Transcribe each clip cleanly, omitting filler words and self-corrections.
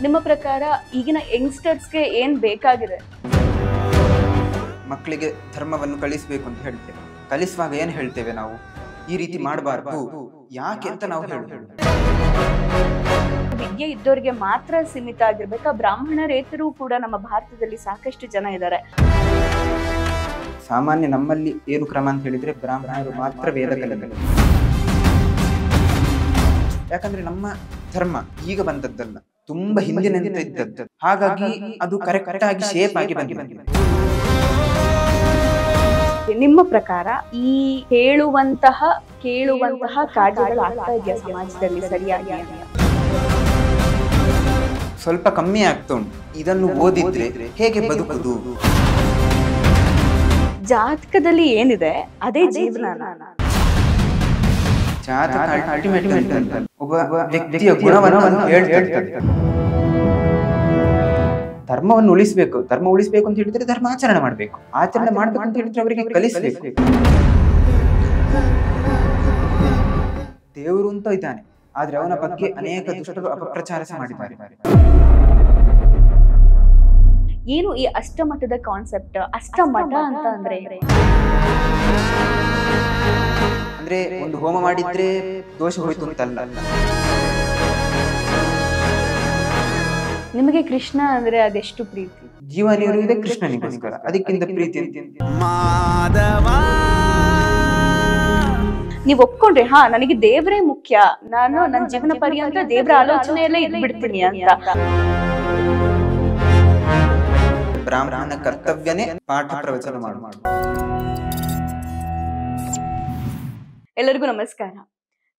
ನಿಮ್ಮ ಪ್ರಕಾರ ಈಗಿನ ಯಂಗ್ಸ್ಟರ್ಸ್ಗೆ ಏನ್ ಬೇಕಾಗಿದೆ? ಮಕ್ಕಳಿಗೆ ಧರ್ಮವನ್ನು ಕಲಿಸಬೇಕು ಅಂತ ಹೇಳ್ತೇವೆ. ಕಲಿಸುವಾಗ ಏನು ಹೇಳ್ತೇವೆ ನಾವು? ಈ ರೀತಿ ಮಾಡಬಾರ್ದು ಯಾಕೆ ಅಂತ ನಾವು ಹೇಳುವುದು. ವಿದ್ಯೆ ಇದ್ದವರಿಗೆ ಮಾತ್ರ ಸೀಮಿತ ಆಗಿರ್ಬೇಕಾ? ಬ್ರಾಹ್ಮಣರೇತರು ಕೂಡ ನಮ್ಮ ಭಾರತದಲ್ಲಿ ಸಾಕಷ್ಟು ಜನ ಇದ್ದಾರೆ. ಸಾಮಾನ್ಯ ನಮ್ಮಲ್ಲಿ ಏನು ಕ್ರಮ ಅಂತ ಹೇಳಿದ್ರೆ ಬ್ರಾಹ್ಮಣರು ಮಾತ್ರ ವೇದ ಕಲಿಯಬೇಕು. ಯಾಕಂದ್ರೆ ನಮ್ಮ ಧರ್ಮ ಈಗ ಬಂದದ್ದಲ್ಲ, ತುಂಬಾ ಹಿಂದಿನಿಂದ ಇದ್ದದ್ದು. ಹಾಗಾಗಿ ಅದು ಕರೆಕ್ಟ್ ಆಗಿ ಶೇಪ್ ಆಗಿ ಬಂದಿದೆ. ನಿಮ್ಮ ಪ್ರಕಾರ ಈ ಕೇಳುವಂತಹ ಕಾರ್ಯಗಳು ಆಗ್ತಾ ಇದೆಯಾ ಸಮಾಜದಲ್ಲಿ ಸರಿಯಾಗಿ? ಸ್ವಲ್ಪ ಕಮ್ಮಿ ಆಗ್ತಾ ಉಂಟು. ಇದನ್ನು ಓದಿದ್ರೆ ಹೇಗೆ ಬದುಕುದು? ಜಾತಕದಲ್ಲಿ ಏನಿದೆ ಅದೇ ಜೀವನ. ಒಬ್ಬ ವ್ಯಕ್ತಿಯ ಗುಣವನ್ನು ಹೇಳ್ತಿರ್ತದೆ. ಧರ್ಮವನ್ನು ಉಳಿಸಬೇಕು. ಧರ್ಮ ಉಳಿಸಬೇಕು ಅಂತ ಹೇಳಿದ್ರೆ ಧರ್ಮ ಆಚರಣೆ ಮಾಡಬೇಕು. ಆಚರಣೆ ಮಾಡ್ಬೇಕು ಅಂತ ಹೇಳಿದ್ರೆ ಅವರಿಗೆ ಕಲಿಸಬೇಕು. ದೇವರು ಅಂತ ಇದ್ದಾನೆ, ಆದ್ರೆ ಅವನ ಬಗ್ಗೆ ಅನೇಕ ದುಷ್ಟರು ಅಪಪ್ರಚಾರ ಮಾಡಿದ್ದಾರೆ. ಏನು ಈ ಅಷ್ಟಮಠದ ಕಾನ್ಸೆಪ್ಟ್? ಅಷ್ಟಮಠ ಅಂತ ಅಂದ್ರೆ ಒಂದು ಹೋಮ ಮಾಡಿದ್ರೆ ದೋಷ ಹೋಯ್ತು ಅಂತಲ್ಲ. ನಿಮಗೆ ಕೃಷ್ಣ ಅಂದ್ರೆ ಅದೆಷ್ಟು ಪ್ರೀತಿ? ಜೀವನ ಇರುವುದೇ ಕೃಷ್ಣನಿಗೋಸ್ಕರ, ಅದಕ್ಕಿಂತ ಪ್ರೀತಿ ನೀವ್ ಒಪ್ಕೊಂಡ್ರೆ ಹಾ ನನಗೆ ದೇವರೇ ಮುಖ್ಯ, ನಾನು ನನ್ನ ಜೀವನ ಪರ್ಯಂತ ದೇವರ ಆಲೋಚನೆಯಲ್ಲೇ ಇದ್ಬಿಡ್ತೀನಿ ಅಂತ. ಬ್ರಾಹ್ಮಣ ಕರ್ತವ್ಯನೇ ಪಾಠ ಪ್ರವಚನ ಮಾಡು. ಎಲ್ಲರಿಗೂ ನಮಸ್ಕಾರ.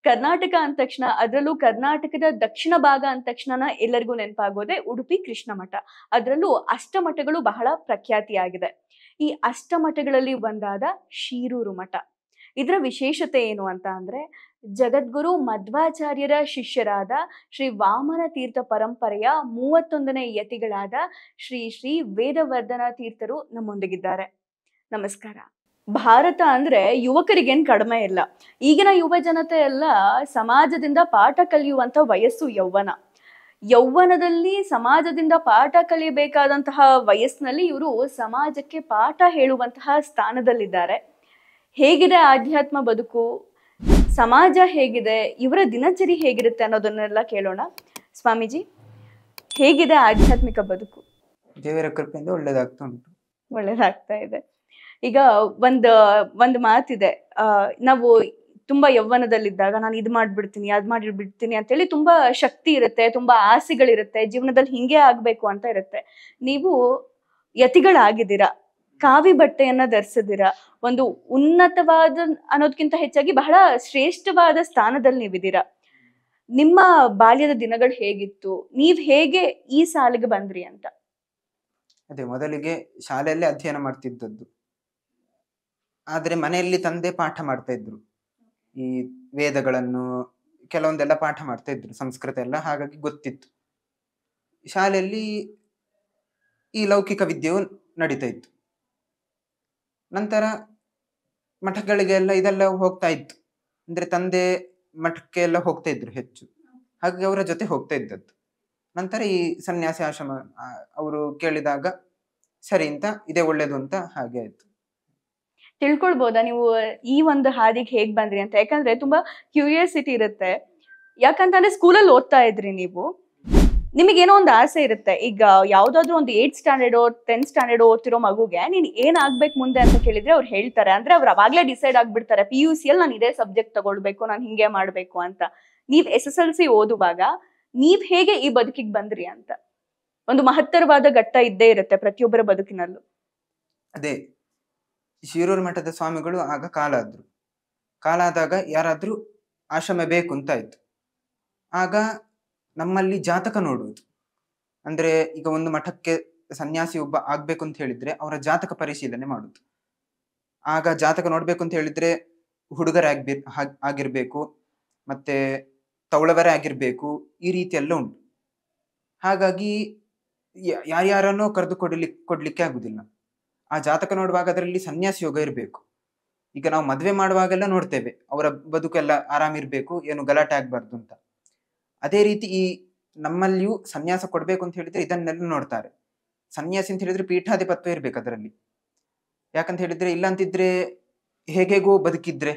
ಕರ್ನಾಟಕ ಅಂದ ತಕ್ಷಣ, ಅದರಲ್ಲೂ ಕರ್ನಾಟಕದ ದಕ್ಷಿಣ ಭಾಗ ಅಂದ ತಕ್ಷಣ ಎಲ್ಲರಿಗೂ ನೆನಪಾಗೋದೆ ಉಡುಪಿ ಕೃಷ್ಣ ಮಠ. ಅದರಲ್ಲೂ ಅಷ್ಟಮಠಗಳು ಬಹಳ ಪ್ರಖ್ಯಾತಿಯಾಗಿದೆ. ಈ ಅಷ್ಟಮಠಗಳಲ್ಲಿ ಒಂದಾದ ಶಿರೂರು ಮಠ. ಇದರ ವಿಶೇಷತೆ ಏನು ಅಂತ ಅಂದ್ರೆ, ಜಗದ್ಗುರು ಮಧ್ವಾಚಾರ್ಯರ ಶಿಷ್ಯರಾದ ಶ್ರೀ ವಾಮನ ತೀರ್ಥ ಪರಂಪರೆಯ 31ನೇ ಯತಿಗಳಾದ ಶ್ರೀ ಶ್ರೀ ವೇದವರ್ಧನ ತೀರ್ಥರು ನಮ್ಮೊಂದಿಗಿದ್ದಾರೆ. ನಮಸ್ಕಾರ. ಭಾರತ ಅಂದ್ರೆ ಯುವಕರಿಗೇನ್ ಕಡಿಮೆ ಇಲ್ಲ. ಈಗಿನ ಯುವ ಜನತೆ ಎಲ್ಲ ಸಮಾಜದಿಂದ ಪಾಠ ಕಲಿಯುವಂತ ವಯಸ್ಸು ಯೌವನ. ಯೌವನದಲ್ಲಿ ಸಮಾಜದಿಂದ ಪಾಠ ಕಲಿಯಬೇಕಾದಂತಹ ವಯಸ್ಸಿನಲ್ಲಿ ಇವರು ಸಮಾಜಕ್ಕೆ ಪಾಠ ಹೇಳುವಂತಹ ಸ್ಥಾನದಲ್ಲಿದ್ದಾರೆ. ಹೇಗಿದೆ ಆಧ್ಯಾತ್ಮ ಬದುಕು, ಸಮಾಜ ಹೇಗಿದೆ, ಇವರ ದಿನಚರಿ ಹೇಗಿರುತ್ತೆ ಅನ್ನೋದನ್ನೆಲ್ಲ ಕೇಳೋಣ. ಸ್ವಾಮೀಜಿ, ಹೇಗಿದೆ ಆಧ್ಯಾತ್ಮಿಕ ಬದುಕು? ದೇವರ ಕೃಪೆಯಿಂದ ಒಳ್ಳೇದಾಗ್ತಾ ಉಂಟು. ಒಳ್ಳೇದಾಗ್ತಾ ಇದೆ. ಈಗ ಒಂದು ಮಾತಿದೆ, ನಾವು ತುಂಬಾ ಯೌವನದಲ್ಲಿದ್ದಾಗ ನಾನು ಇದು ಮಾಡ್ಬಿಡ್ತೀನಿ ಅದ್ ಮಾಡಿಬಿಡ್ತೀನಿ ಅಂತೇಳಿ ತುಂಬಾ ಶಕ್ತಿ ಇರುತ್ತೆ, ತುಂಬಾ ಆಸೆಗಳಿರುತ್ತೆ, ಜೀವನದಲ್ಲಿ ಹಿಂಗೆ ಆಗ್ಬೇಕು ಅಂತ ಇರುತ್ತೆ. ನೀವು ಯತಿಗಳಾಗಿದ್ದೀರಾ, ಕಾವಿ ಬಟ್ಟೆಯನ್ನ ಧರಿಸಿದಿರ, ಒಂದು ಉನ್ನತವಾದ ಅನ್ನೋದಕ್ಕಿಂತ ಹೆಚ್ಚಾಗಿ ಬಹಳ ಶ್ರೇಷ್ಠವಾದ ಸ್ಥಾನದಲ್ಲಿ ನೀವಿದ್ದೀರಾ. ನಿಮ್ಮ ಬಾಲ್ಯದ ದಿನಗಳು ಹೇಗಿತ್ತು? ನೀವ್ ಹೇಗೆ ಈ ಸಾಲಿಗೆ ಬಂದ್ರಿ ಅಂತ? ಅದೇ, ಮೊದಲಿಗೆ ಶಾಲೆಯಲ್ಲೇ ಅಧ್ಯಯನ ಮಾಡ್ತಿದ್ದದ್ದು. ಆದ್ರೆ ಮನೆಯಲ್ಲಿ ತಂದೆ ಪಾಠ ಮಾಡ್ತಾ ಇದ್ರು, ಈ ವೇದಗಳನ್ನು ಕೆಲವೊಂದೆಲ್ಲ ಪಾಠ ಮಾಡ್ತಾ ಇದ್ರು, ಸಂಸ್ಕೃತ ಎಲ್ಲ, ಹಾಗಾಗಿ ಗೊತ್ತಿತ್ತು. ಶಾಲೆಯಲ್ಲಿ ಈ ಲೌಕಿಕ ವಿದ್ಯೆಯು ನಡೀತಾ ಇತ್ತು. ನಂತರ ಮಠಗಳಿಗೆಲ್ಲ ಇದೆಲ್ಲ ಹೋಗ್ತಾ ಇತ್ತು. ಅಂದ್ರೆ ತಂದೆ ಮಠಕ್ಕೆ ಎಲ್ಲ ಹೋಗ್ತಾ ಇದ್ರು ಹೆಚ್ಚು, ಹಾಗಾಗಿ ಅವರ ಜೊತೆ ಹೋಗ್ತಾ ಇದ್ದದ್ದು. ನಂತರ ಈ ಸನ್ಯಾಸಿ ಆಶ್ರಮ ಅವರು ಕೇಳಿದಾಗ ಸರಿ ಅಂತ, ಇದೇ ಒಳ್ಳೇದು ಅಂತ ಹಾಗೆ ಆಯ್ತು. ತಿಳ್ಕೊಳ್ಬೋದಾ ನೀವು ಈ ಒಂದು ಹಾದಿಗೆ ಹೇಗ್ ಬಂದ್ರಿ ಅಂತ? ಯಾಕಂದ್ರೆ ತುಂಬಾ ಕ್ಯೂರಿಯಾಸಿಟಿ ಇರುತ್ತೆ. ಯಾಕಂತಂದ್ರೆ ಸ್ಕೂಲಲ್ಲಿ ಓದ್ತಾ ಇದ್ರಿ ನೀವು, ನಿಮಗೇನೋ ಒಂದು ಆಸೆ ಇರುತ್ತೆ. ಈಗ ಯಾವ್ದಾದ್ರು ಒಂದು 8th ಸ್ಟ್ಯಾಂಡರ್ಡ್ 10th ಸ್ಟ್ಯಾಂಡರ್ಡ್ ಓದ್ತಿರೋ ಮಗುಗೆ ನೀನ್ ಏನ್ ಆಗ್ಬೇಕು ಮುಂದೆ ಅಂತ ಕೇಳಿದ್ರೆ ಅವ್ರು ಹೇಳ್ತಾರೆ, ಅಂದ್ರೆ ಅವ್ರು ಅವಾಗ್ಲೇ ಡಿಸೈಡ್ ಆಗ್ಬಿಡ್ತಾರೆ, PUC ಅಲ್ಲಿ ನಾನು ಇದೇ ಸಬ್ಜೆಕ್ಟ್ ತಗೊಳ್ಬೇಕು, ನಾನು ಹಿಂಗೆ ಮಾಡ್ಬೇಕು ಅಂತ. ನೀವ್ SSLC ಓದುವಾಗ ನೀವ್ ಹೇಗೆ ಈ ಬದುಕಿಗೆ ಬಂದ್ರಿ ಅಂತ? ಒಂದು ಮಹತ್ತರವಾದ ಘಟ್ಟ ಇದ್ದೇ ಇರುತ್ತೆ ಪ್ರತಿಯೊಬ್ಬರ ಬದುಕಿನಲ್ಲೂ. ಅದೇ, ಶಿರೂರು ಮಠದ ಸ್ವಾಮಿಗಳು ಆಗ ಕಾಲ ಆದಾಗ ಯಾರಾದ್ರೂ ಆಶ್ರಮ ಬೇಕು ಅಂತ ಆಯ್ತು. ಆಗ ನಮ್ಮಲ್ಲಿ ಜಾತಕ ನೋಡುವುದು, ಅಂದ್ರೆ ಈಗ ಒಂದು ಮಠಕ್ಕೆ ಸನ್ಯಾಸಿ ಒಬ್ಬ ಆಗ್ಬೇಕು ಅಂತ ಹೇಳಿದ್ರೆ ಅವರ ಜಾತಕ ಪರಿಶೀಲನೆ ಮಾಡುದು. ಆಗ ಜಾತಕ ನೋಡ್ಬೇಕು ಅಂತ ಹೇಳಿದ್ರೆ ಹುಡುಗರೇ ಆಗಿರ್ಬೇಕು, ಮತ್ತೆ ತವಳವರೇ ಆಗಿರ್ಬೇಕು, ಈ ರೀತಿ ಎಲ್ಲ ಉಂಟು. ಹಾಗಾಗಿ ಯಾರ್ಯಾರನ್ನೋ ಕರೆದು ಕೊಡ್ಲಿಕ್ಕೆ ಆಗುದಿಲ್ಲ. ಆ ಜಾತಕ ನೋಡುವಾಗ ಅದರಲ್ಲಿ ಸನ್ಯಾಸಿ ಯೋಗ ಇರಬೇಕು. ಈಗ ನಾವು ಮದ್ವೆ ಮಾಡುವಾಗೆಲ್ಲ ನೋಡ್ತೇವೆ, ಅವರ ಬದುಕೆಲ್ಲ ಆರಾಮಿರ್ಬೇಕು, ಏನು ಗಲಾಟೆ ಆಗ್ಬಾರ್ದು ಅಂತ. ಅದೇ ರೀತಿ ಈ ನಮ್ಮಲ್ಲಿಯೂ ಸನ್ಯಾಸ ಕೊಡ್ಬೇಕು ಅಂತ ಹೇಳಿದ್ರೆ ಇದನ್ನೆಲ್ಲ ನೋಡ್ತಾರೆ. ಸನ್ಯಾಸಿ ಅಂತ ಹೇಳಿದ್ರೆ ಪೀಠಾಧಿಪತ್ವ ಇರ್ಬೇಕು ಅದರಲ್ಲಿ. ಯಾಕಂತ ಹೇಳಿದ್ರೆ ಇಲ್ಲ ಅಂತಿದ್ರೆ ಹೇಗೇಗೋ ಬದುಕಿದ್ರೆ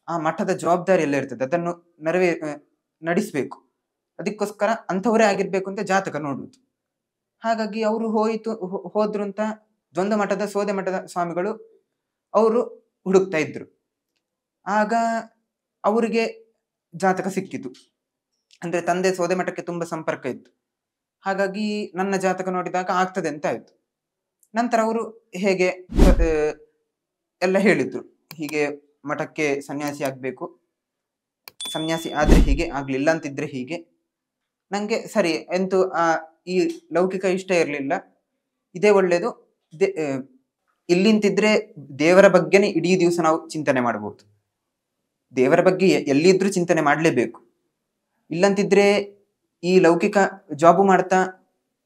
ಆ ಮಠದ ಜವಾಬ್ದಾರಿ ಎಲ್ಲ ಇರ್ತದೆ, ಅದನ್ನು ನಡೆಸ್ಬೇಕು. ಅದಕ್ಕೋಸ್ಕರ ಅಂಥವರೇ ಆಗಿರ್ಬೇಕು ಅಂತ ಜಾತಕ ನೋಡುವುದು. ಹಾಗಾಗಿ ಅವರು ಹೋದ್ರು ಅಂತ ದ್ವಂದ್ವ ಮಠದ ಸೋದೆ ಮಠದ ಸ್ವಾಮಿಗಳು ಅವರು ಹುಡುಕ್ತಾ ಇದ್ರು. ಆಗ ಅವರಿಗೆ ಜಾತಕ ಸಿಕ್ಕಿತು. ಅಂದ್ರೆ ತಂದೆ ಸೋದೆ ಮಠಕ್ಕೆ ತುಂಬಾ ಸಂಪರ್ಕ ಇತ್ತು. ಹಾಗಾಗಿ ನನ್ನ ಜಾತಕ ನೋಡಿದಾಗ ಆಗ್ತದೆ ಅಂತ ಆಯ್ತು. ನಂತರ ಅವರು ಹೇಗೆ ಎಲ್ಲ ಹೇಳಿದ್ರು, ಹೀಗೆ ಮಠಕ್ಕೆ ಸನ್ಯಾಸಿ ಆಗ್ಬೇಕು, ಸನ್ಯಾಸಿ ಆದ್ರೆ ಹೀಗೆ, ಆಗ್ಲಿಲ್ಲ ಅಂತಿದ್ರೆ ಹೀಗೆ. ನಂಗೆ ಸರಿ ಎಂತೂ ಈ ಲೌಕಿಕ ಇಷ್ಟ ಇರ್ಲಿಲ್ಲ, ಇದೇ ಒಳ್ಳೇದು. ಇಲ್ಲಿಂತಿದ್ರೆ ದೇವರ ಬಗ್ಗೆನೇ ಇಡೀ ದಿವಸ ನಾವು ಚಿಂತನೆ ಮಾಡಬಹುದು. ದೇವರ ಬಗ್ಗೆ ಎಲ್ಲಿದ್ರೂ ಚಿಂತನೆ ಮಾಡ್ಲೇಬೇಕು. ಇಲ್ಲಂತಿದ್ರೆ ಈ ಲೌಕಿಕ ಜಾಬು ಮಾಡ್ತಾ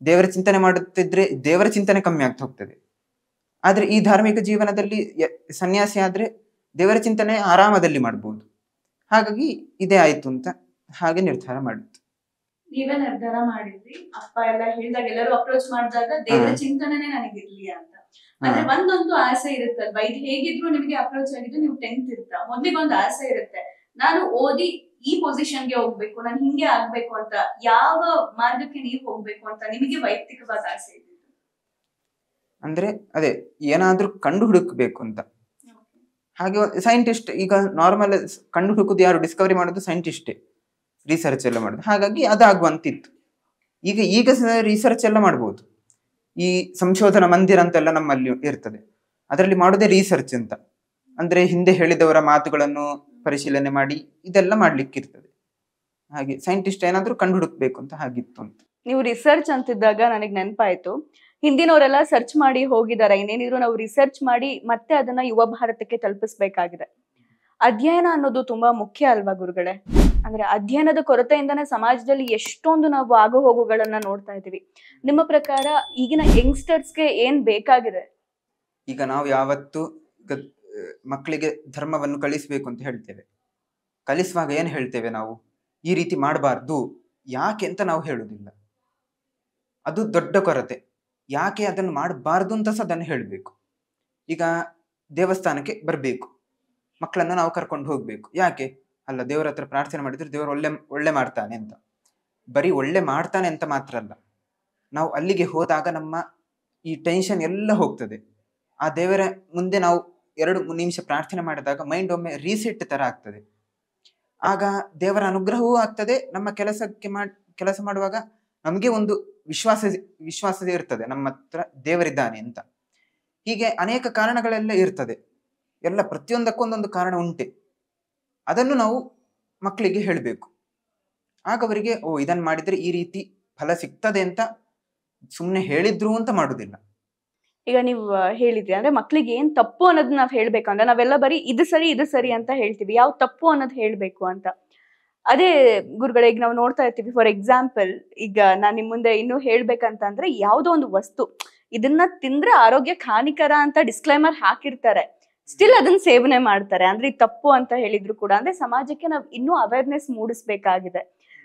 ದೇವರ ಚಿಂತನೆ ಮಾಡುತ್ತಿದ್ರೆ ದೇವರ ಚಿಂತನೆ ಕಮ್ಮಿ ಆಗ್ತಾ ಹೋಗ್ತದೆ. ಆದ್ರೆ ಈ ಧಾರ್ಮಿಕ ಜೀವನದಲ್ಲಿ ಸನ್ಯಾಸಿ ಆದ್ರೆ ದೇವರ ಚಿಂತನೆ ಆರಾಮದಲ್ಲಿ ಮಾಡ್ಬೋದು. ಹಾಗಾಗಿ ಇದೇ ಆಯ್ತು ಅಂತ ಹಾಗೆ ನಿರ್ಧಾರ ಮಾಡಿತ್ತು. ನೀವೇ ನಿರ್ಧಾರ ಮಾಡಿದ್ರಿ, ಅಪ್ಪ ಎಲ್ಲ ಹೇಳಿದಾಗ ಎಲ್ಲರೂ ಅಪ್ರೋಚ್ ಮಾಡಿದಾಗ ದೇವರ ಚಿಂತನೆನೇ ನನಗಿರ್ಲಿ ಅಂತ. ಆದ್ರೆ ಒಂದೊಂದು ಆಸೆ ಇರುತ್ತಲ್ವಾ, ಇದು ಹೇಗಿದ್ರು ನಿಮಗೆ ಅಪ್ರೋಚ್ ಆಗಿದ್ದು ನೀವು 10th ಇರ್ತಾ, ಮೊದ್ಲಿಗೆ ಒಂದು ಆಸೆ ಇರುತ್ತೆ, ನಾನು ಓದಿ ಈ ಪೊಸಿಷನ್ಗೆ ಹೋಗ್ಬೇಕು, ನಾನು ಹಿಂಗೆ ಆಗ್ಬೇಕು ಅಂತ. ಯಾವ ಮಾರ್ಗಕ್ಕೆ ನೀವು ಹೋಗ್ಬೇಕು ಅಂತ ನಿಮಗೆ ವೈಯಕ್ತಿಕವಾದ ಆಸೆ ಇದೆ? ಅಂದ್ರೆ ಅದೇ ಏನಾದ್ರೂ ಕಂಡು ಹುಡುಕ್ಬೇಕು ಅಂತ. ಹಾಗೆ ಸೈಂಟಿಸ್ಟ್, ಈಗ ನಾರ್ಮಲ್ ಕಂಡು ಹುಡುಕುದು ಯಾರು, ಡಿಸ್ಕವರಿ ಮಾಡೋದು ಸೈಂಟಿಸ್ಟೇ, ರಿಸರ್ಚ್ ಎಲ್ಲ ಮಾಡೋದು. ಹಾಗಾಗಿ ಅದಾಗುವಂತಿತ್ತು. ಈಗ ರಿಸರ್ಚ್ ಎಲ್ಲ ಮಾಡ್ಬೋದು. ಈ ಸಂಶೋಧನಾ ಮಂದಿರ ಅಂತೆಲ್ಲ ನಮ್ಮಲ್ಲಿ ಇರ್ತದೆ, ಅದರಲ್ಲಿ ಮಾಡೋದೇ ರಿಸರ್ಚ್ ಅಂತ. ಅಂದ್ರೆ ಹಿಂದೆ ಹೇಳಿದವರ ಮಾತುಗಳನ್ನು ಪರಿಶೀಲನೆ ಮಾಡಿ ಇದೆಲ್ಲ ಮಾಡ್ಲಿಕ್ಕೆ ಇರ್ತದೆ. ಹಾಗೆ ಸೈಂಟಿಸ್ಟ್ ಏನಾದ್ರೂ ಕಂಡು ಹುಡುಕ್ಬೇಕು ಅಂತ ಹಾಗಿತ್ತು ಅಂತ. ನೀವು ರಿಸರ್ಚ್ ಅಂತಿದ್ದಾಗ ನನಗೆ ನೆನಪಾಯ್ತು, ಹಿಂದಿನವರೆಲ್ಲ ಸರ್ಚ್ ಮಾಡಿ ಹೋಗಿದ್ದಾರೆ, ಇನ್ನೇನಿದ್ರು ನಾವು ರಿಸರ್ಚ್ ಮಾಡಿ ಮತ್ತೆ ಅದನ್ನ ಯುವ ಭಾರತಕ್ಕೆ ತಲುಪಿಸ್ಬೇಕಾಗಿದೆ. ಅಧ್ಯಯನ ಅನ್ನೋದು ತುಂಬಾ ಮುಖ್ಯ ಅಲ್ವಾ ಗುರುಗಳೇ? ಅಂದ್ರೆ ಅಧ್ಯಯನದ ಕೊರತೆಯಿಂದನೇ ಸಮಾಜದಲ್ಲಿ ಎಷ್ಟೊಂದು ನಾವು ಆಗು ಹೋಗುಗಳನ್ನ ನೋಡ್ತಾ ಇದೀವಿ. ನಿಮ್ಮ ಪ್ರಕಾರ ಈಗಿನ ಯಂಗ್ಸ್ಟರ್ಸ್ಗೆ ಏನ್ ಬೇಕಾಗಿದೆ? ಈಗ ನಾವು ಯಾವತ್ತು ಮಕ್ಕಳಿಗೆ ಧರ್ಮವನ್ನು ಕಲಿಸ್ಬೇಕು ಅಂತ ಹೇಳ್ತೇವೆ, ಕಲಿಸುವಾಗ ಏನ್ ಹೇಳ್ತೇವೆ ನಾವು, ಈ ರೀತಿ ಮಾಡಬಾರ್ದು, ಯಾಕೆ ಅಂತ ನಾವು ಹೇಳುದಿಲ್ಲ. ಅದು ದೊಡ್ಡ ಕೊರತೆ. ಯಾಕೆ ಅದನ್ನು ಮಾಡಬಾರ್ದು ಅಂತ ಸಹ ಅದನ್ನು ಹೇಳಬೇಕು. ಈಗ ದೇವಸ್ಥಾನಕ್ಕೆ ಬರಬೇಕು, ಮಕ್ಕಳನ್ನು ನಾವು ಕರ್ಕೊಂಡು ಹೋಗ್ಬೇಕು. ಯಾಕೆ? ಅಲ್ಲ, ದೇವರ ಹತ್ರ ಪ್ರಾರ್ಥನೆ ಮಾಡಿದ್ರೆ ದೇವರು ಒಳ್ಳೆ ಮಾಡ್ತಾನೆ ಅಂತ. ಬರೀ ಒಳ್ಳೆ ಮಾಡ್ತಾನೆ ಅಂತ ಮಾತ್ರ ಅಲ್ಲ, ನಾವು ಅಲ್ಲಿಗೆ ಹೋದಾಗ ನಮ್ಮ ಈ ಟೆನ್ಷನ್ ಎಲ್ಲ ಹೋಗ್ತದೆ. ಆ ದೇವರ ಮುಂದೆ ನಾವು 2-3 ನಿಮಿಷ ಪ್ರಾರ್ಥನೆ ಮಾಡಿದಾಗ ಮೈಂಡ್ ಒಮ್ಮೆ ರೀಸೆಟ್ ತರ ಆಗ್ತದೆ. ಆಗ ದೇವರ ಅನುಗ್ರಹವೂ ಆಗ್ತದೆ. ನಮ್ಮ ಕೆಲಸ ಮಾಡುವಾಗ ನಮಗೆ ಒಂದು ವಿಶ್ವಾಸ ಇರ್ತದೆ, ನಮ್ಮ ಹತ್ರ ದೇವರಿದ್ದಾನೆ ಅಂತ. ಹೀಗೆ ಅನೇಕ ಕಾರಣಗಳೆಲ್ಲ ಇರ್ತದೆ. ಎಲ್ಲ ಪ್ರತಿಯೊಂದಕ್ಕೊಂದೊಂದು ಕಾರಣ ಉಂಟೆ. ಅದನ್ನು ನಾವು ಮಕ್ಕಳಿಗೆ ಹೇಳಬೇಕು. ಆಗ ಅವರಿಗೆ ಇದನ್ನು ಮಾಡಿದ್ರೆ ಈ ರೀತಿ ಫಲ ಸಿಗ್ತದೆ ಅಂತ ಸುಮ್ಮನೆ ಹೇಳಿದ್ರು ಅಂತ ಮಾಡುದಿಲ್ಲ. ಈಗ ನೀವು ಹೇಳಿದ್ರಿ, ಅಂದ್ರೆ ಮಕ್ಳಿಗೆ ಏನ್ ತಪ್ಪು ಅನ್ನೋದು ನಾವ್ ಹೇಳ್ಬೇಕಂದ್ರೆ ನಾವೆಲ್ಲ ಬರೀ ಇದು ಸರಿ ಅಂತ ಹೇಳ್ತೀವಿ, ಯಾವ ತಪ್ಪು ಅನ್ನೋದು ಹೇಳ್ಬೇಕು ಅಂತ. ಅದೇ ಗುರುಗಳೇ, ಈಗ ನಾವು ನೋಡ್ತಾ ಇರ್ತೀವಿ, ಫಾರ್ ಎಕ್ಸಾಂಪಲ್ ಈಗ ನಾನ್ ನಿಮ್ ಮುಂದೆ ಇನ್ನೂ ಹೇಳ್ಬೇಕಂತಂದ್ರೆ, ಯಾವ್ದೋ ಒಂದು ವಸ್ತು ಇದನ್ನ ತಿಂದ್ರೆ ಆರೋಗ್ಯಕ್ಕೆ ಹಾನಿಕರ ಅಂತ ಡಿಸ್ಕ್ಲೈಮರ್ ಹಾಕಿರ್ತಾರೆ, ಸ್ಟಿಲ್ ಅದನ್ನ ಸೇವನೆ ಮಾಡ್ತಾರೆ. ಅಂದ್ರೆ ಇದು ತಪ್ಪು ಅಂತ ಹೇಳಿದ್ರು ಕೂಡ, ಅಂದ್ರೆ ಸಮಾಜಕ್ಕೆ ನಾವ್ ಇನ್ನೂ ಅವೇರ್ನೆಸ್ ಮೂಡಿಸ್ಬೇಕಾಗಿದೆ.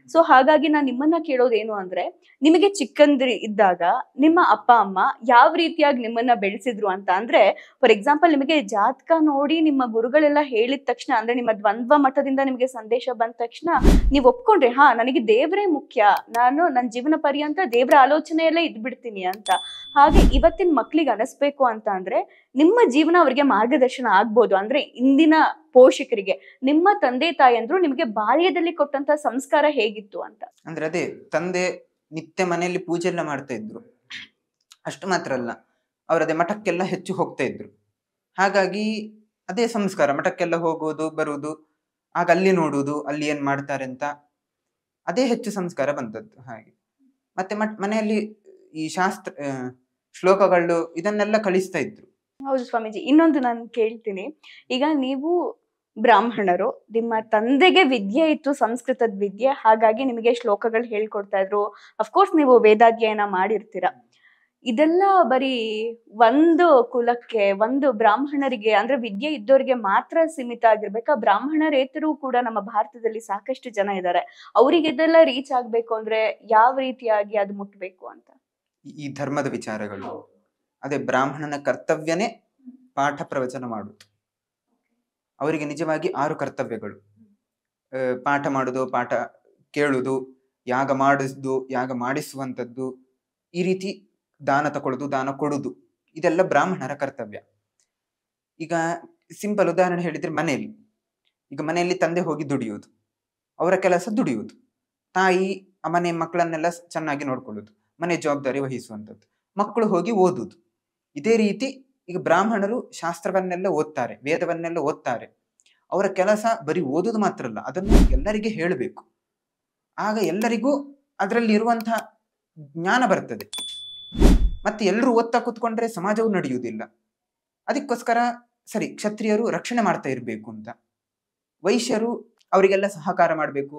ಸೊ ಹಾಗಾಗಿ ನಾನ್ ನಿಮ್ಮನ್ನ ಕೇಳೋದೇನು ಅಂದ್ರೆ, ನಿಮಗೆ ಚಿಕ್ಕಂದ್ರಿ ಇದ್ದಾಗ ನಿಮ್ಮ ಅಪ್ಪ ಅಮ್ಮ ಯಾವ ರೀತಿಯಾಗಿ ನಿಮ್ಮನ್ನ ಬೆಳೆಸಿದ್ರು ಅಂತ. ಅಂದ್ರೆ ಫಾರ್ ಎಕ್ಸಾಂಪಲ್, ನಿಮಗೆ ಜಾತಕ ನೋಡಿ ನಿಮ್ಮ ಗುರುಗಳೆಲ್ಲ ಹೇಳಿದ ತಕ್ಷಣ, ಅಂದ್ರೆ ನಿಮ್ಮ ದ್ವಂದ್ವ ಮಠದಿಂದ ನಿಮಗೆ ಸಂದೇಶ ಬಂದ ತಕ್ಷಣ ನೀವು ಒಪ್ಕೊಂಡ್ರಿ, ನನಗೆ ದೇವರೇ ಮುಖ್ಯ, ನಾನು ನನ್ನ ಜೀವನ ಪರ್ಯಂತ ದೇವರ ಆಲೋಚನೆಯಲ್ಲೇ ಇದ್ಬಿಡ್ತೀನಿ ಅಂತ. ಹಾಗೆ ಇವತ್ತಿನ ಮಕ್ಳಿಗೆ ಅನಿಸ್ಬೇಕು ಅಂತ ಅಂದ್ರೆ ನಿಮ್ಮ ಜೀವನ ಅವ್ರಿಗೆ ಮಾರ್ಗದರ್ಶನ ಆಗ್ಬೋದು. ಅಂದ್ರೆ ಇಂದಿನ ಪೋಷಕರಿಗೆ ನಿಮ್ಮ ತಂದೆ ತಾಯಂದ್ರು ನಿಮಗೆ ಬಾಲ್ಯದಲ್ಲಿ ಕೊಟ್ಟಂತ ಸಂಸ್ಕಾರ ಹೇಗಿತ್ತು ಅಂತ. ಅಂದ್ರೆ ಅದೇ, ತಂದೆ ನಿತ್ಯ ಮನೆಯಲ್ಲಿ ಪೂಜೆ ಎಲ್ಲ ಮಾಡ್ತಾ ಇದ್ರು. ಅಷ್ಟು ಮಾತ್ರ ಅಲ್ಲ, ಅವರದೇ ಮಠಕ್ಕೆಲ್ಲ ಹೆಚ್ಚು ಹೋಗ್ತಾ ಇದ್ರು. ಹಾಗಾಗಿ ಅದೇ ಸಂಸ್ಕಾರ, ಮಠಕ್ಕೆಲ್ಲ ಹೋಗುವುದು ಬರುವುದು, ಆಗ ಅಲ್ಲಿ ನೋಡುವುದು, ಅಲ್ಲಿ ಏನ್ ಮಾಡ್ತಾರೆ ಅಂತ, ಅದೇ ಹೆಚ್ಚು ಸಂಸ್ಕಾರ ಬಂದದ್ದು. ಹಾಗೆ ಮತ್ತೆ ಮನೆಯಲ್ಲಿ ಈ ಶಾಸ್ತ್ರ ಶ್ಲೋಕಗಳು ಇದನ್ನೆಲ್ಲ ಕಲಿಸ್ತಾ ಇದ್ರು. ಹೌದು ಸ್ವಾಮೀಜಿ. ಇನ್ನೊಂದು ನಾನು ಕೇಳ್ತೀನಿ, ಈಗ ನೀವು ಬ್ರಾಹ್ಮಣರು, ನಿಮ್ಮ ತಂದೆಗೆ ವಿದ್ಯೆ ಇತ್ತು, ಸಂಸ್ಕೃತದ ವಿದ್ಯೆ, ಹಾಗಾಗಿ ನಿಮಗೆ ಶ್ಲೋಕಗಳು ಹೇಳ್ಕೊಡ್ತಾ ಇದ್ರು. ಅಫ್ಕೋರ್ಸ್ ನೀವು ವೇದಾಧ್ಯಯನ ಮಾಡಿರ್ತೀರ. ಇದೆಲ್ಲ ಬರೀ ಒಂದು ಕುಲಕ್ಕೆ, ಒಂದು ಬ್ರಾಹ್ಮಣರಿಗೆ ಅಂದ್ರೆ ವಿದ್ಯೆ ಇದ್ದವರಿಗೆ ಮಾತ್ರ ಸೀಮಿತ ಆಗಿರ್ಬೇಕಾ? ಬ್ರಾಹ್ಮಣರೇತರು ಕೂಡ ನಮ್ಮ ಭಾರತದಲ್ಲಿ ಸಾಕಷ್ಟು ಜನ ಇದ್ದಾರೆ. ಅವ್ರಿಗೆ ಇದೆಲ್ಲ ರೀಚ್ ಆಗ್ಬೇಕು ಅಂದ್ರೆ ಯಾವ ರೀತಿಯಾಗಿ ಅದು ಮುಟ್ಬೇಕು ಅಂತ? ಈ ಧರ್ಮದ ವಿಚಾರಗಳು, ಅದೇ ಬ್ರಾಹ್ಮಣನ ಕರ್ತವ್ಯನೇ ಪಾಠ ಪ್ರವಚನ ಮಾಡುವುದು. ಅವರಿಗೆ ನಿಜವಾಗಿ 6 ಕರ್ತವ್ಯಗಳು: ಪಾಠ ಮಾಡುದು, ಪಾಠ ಕೇಳುದು, ಯಾಗ ಮಾಡಿಸುದು, ಯಾಗ ಮಾಡಿಸುವಂಥದ್ದು, ಈ ರೀತಿ ದಾನ ತಗೊಳ್ಳೋದು, ದಾನ ಕೊಡುದು, ಇದೆಲ್ಲ ಬ್ರಾಹ್ಮಣರ ಕರ್ತವ್ಯ. ಈಗ ಸಿಂಪಲ್ ಉದಾಹರಣೆ ಹೇಳಿದ್ರೆ, ಮನೆಯಲ್ಲಿ ತಂದೆ ಹೋಗಿ ದುಡಿಯೋದು, ಅವರ ಕೆಲಸ ದುಡಿಯುವುದು. ತಾಯಿ ಮನೆ ಮಕ್ಕಳನ್ನೆಲ್ಲ ಚೆನ್ನಾಗಿ ನೋಡ್ಕೊಳ್ಳೋದು, ಮನೆ ಜವಾಬ್ದಾರಿ ವಹಿಸುವಂಥದ್ದು. ಮಕ್ಕಳು ಹೋಗಿ ಓದುದು. ಇದೇ ರೀತಿ ಈಗ ಬ್ರಾಹ್ಮಣರು ಶಾಸ್ತ್ರವನ್ನೆಲ್ಲ ಓದ್ತಾರೆ, ವೇದವನ್ನೆಲ್ಲ ಓದ್ತಾರೆ. ಅವರ ಕೆಲಸ ಬರೀ ಓದುದು ಮಾತ್ರ ಅಲ್ಲ, ಅದನ್ನು ಎಲ್ಲರಿಗೆ ಹೇಳಬೇಕು. ಆಗ ಎಲ್ಲರಿಗೂ ಅದರಲ್ಲಿ ಇರುವಂತಹ ಜ್ಞಾನ ಬರ್ತದೆ. ಮತ್ತೆ ಎಲ್ಲರೂ ಓದ್ತಾ ಕೂತ್ಕೊಂಡ್ರೆ ಸಮಾಜವು ನಡೆಯುವುದಿಲ್ಲ. ಅದಕ್ಕೋಸ್ಕರ ಸರಿ, ಕ್ಷತ್ರಿಯರು ರಕ್ಷಣೆ ಮಾಡ್ತಾ ಇರಬೇಕು ಅಂತ, ವೈಶ್ಯರು ಅವರಿಗೆಲ್ಲ ಸಹಕಾರ ಮಾಡಬೇಕು,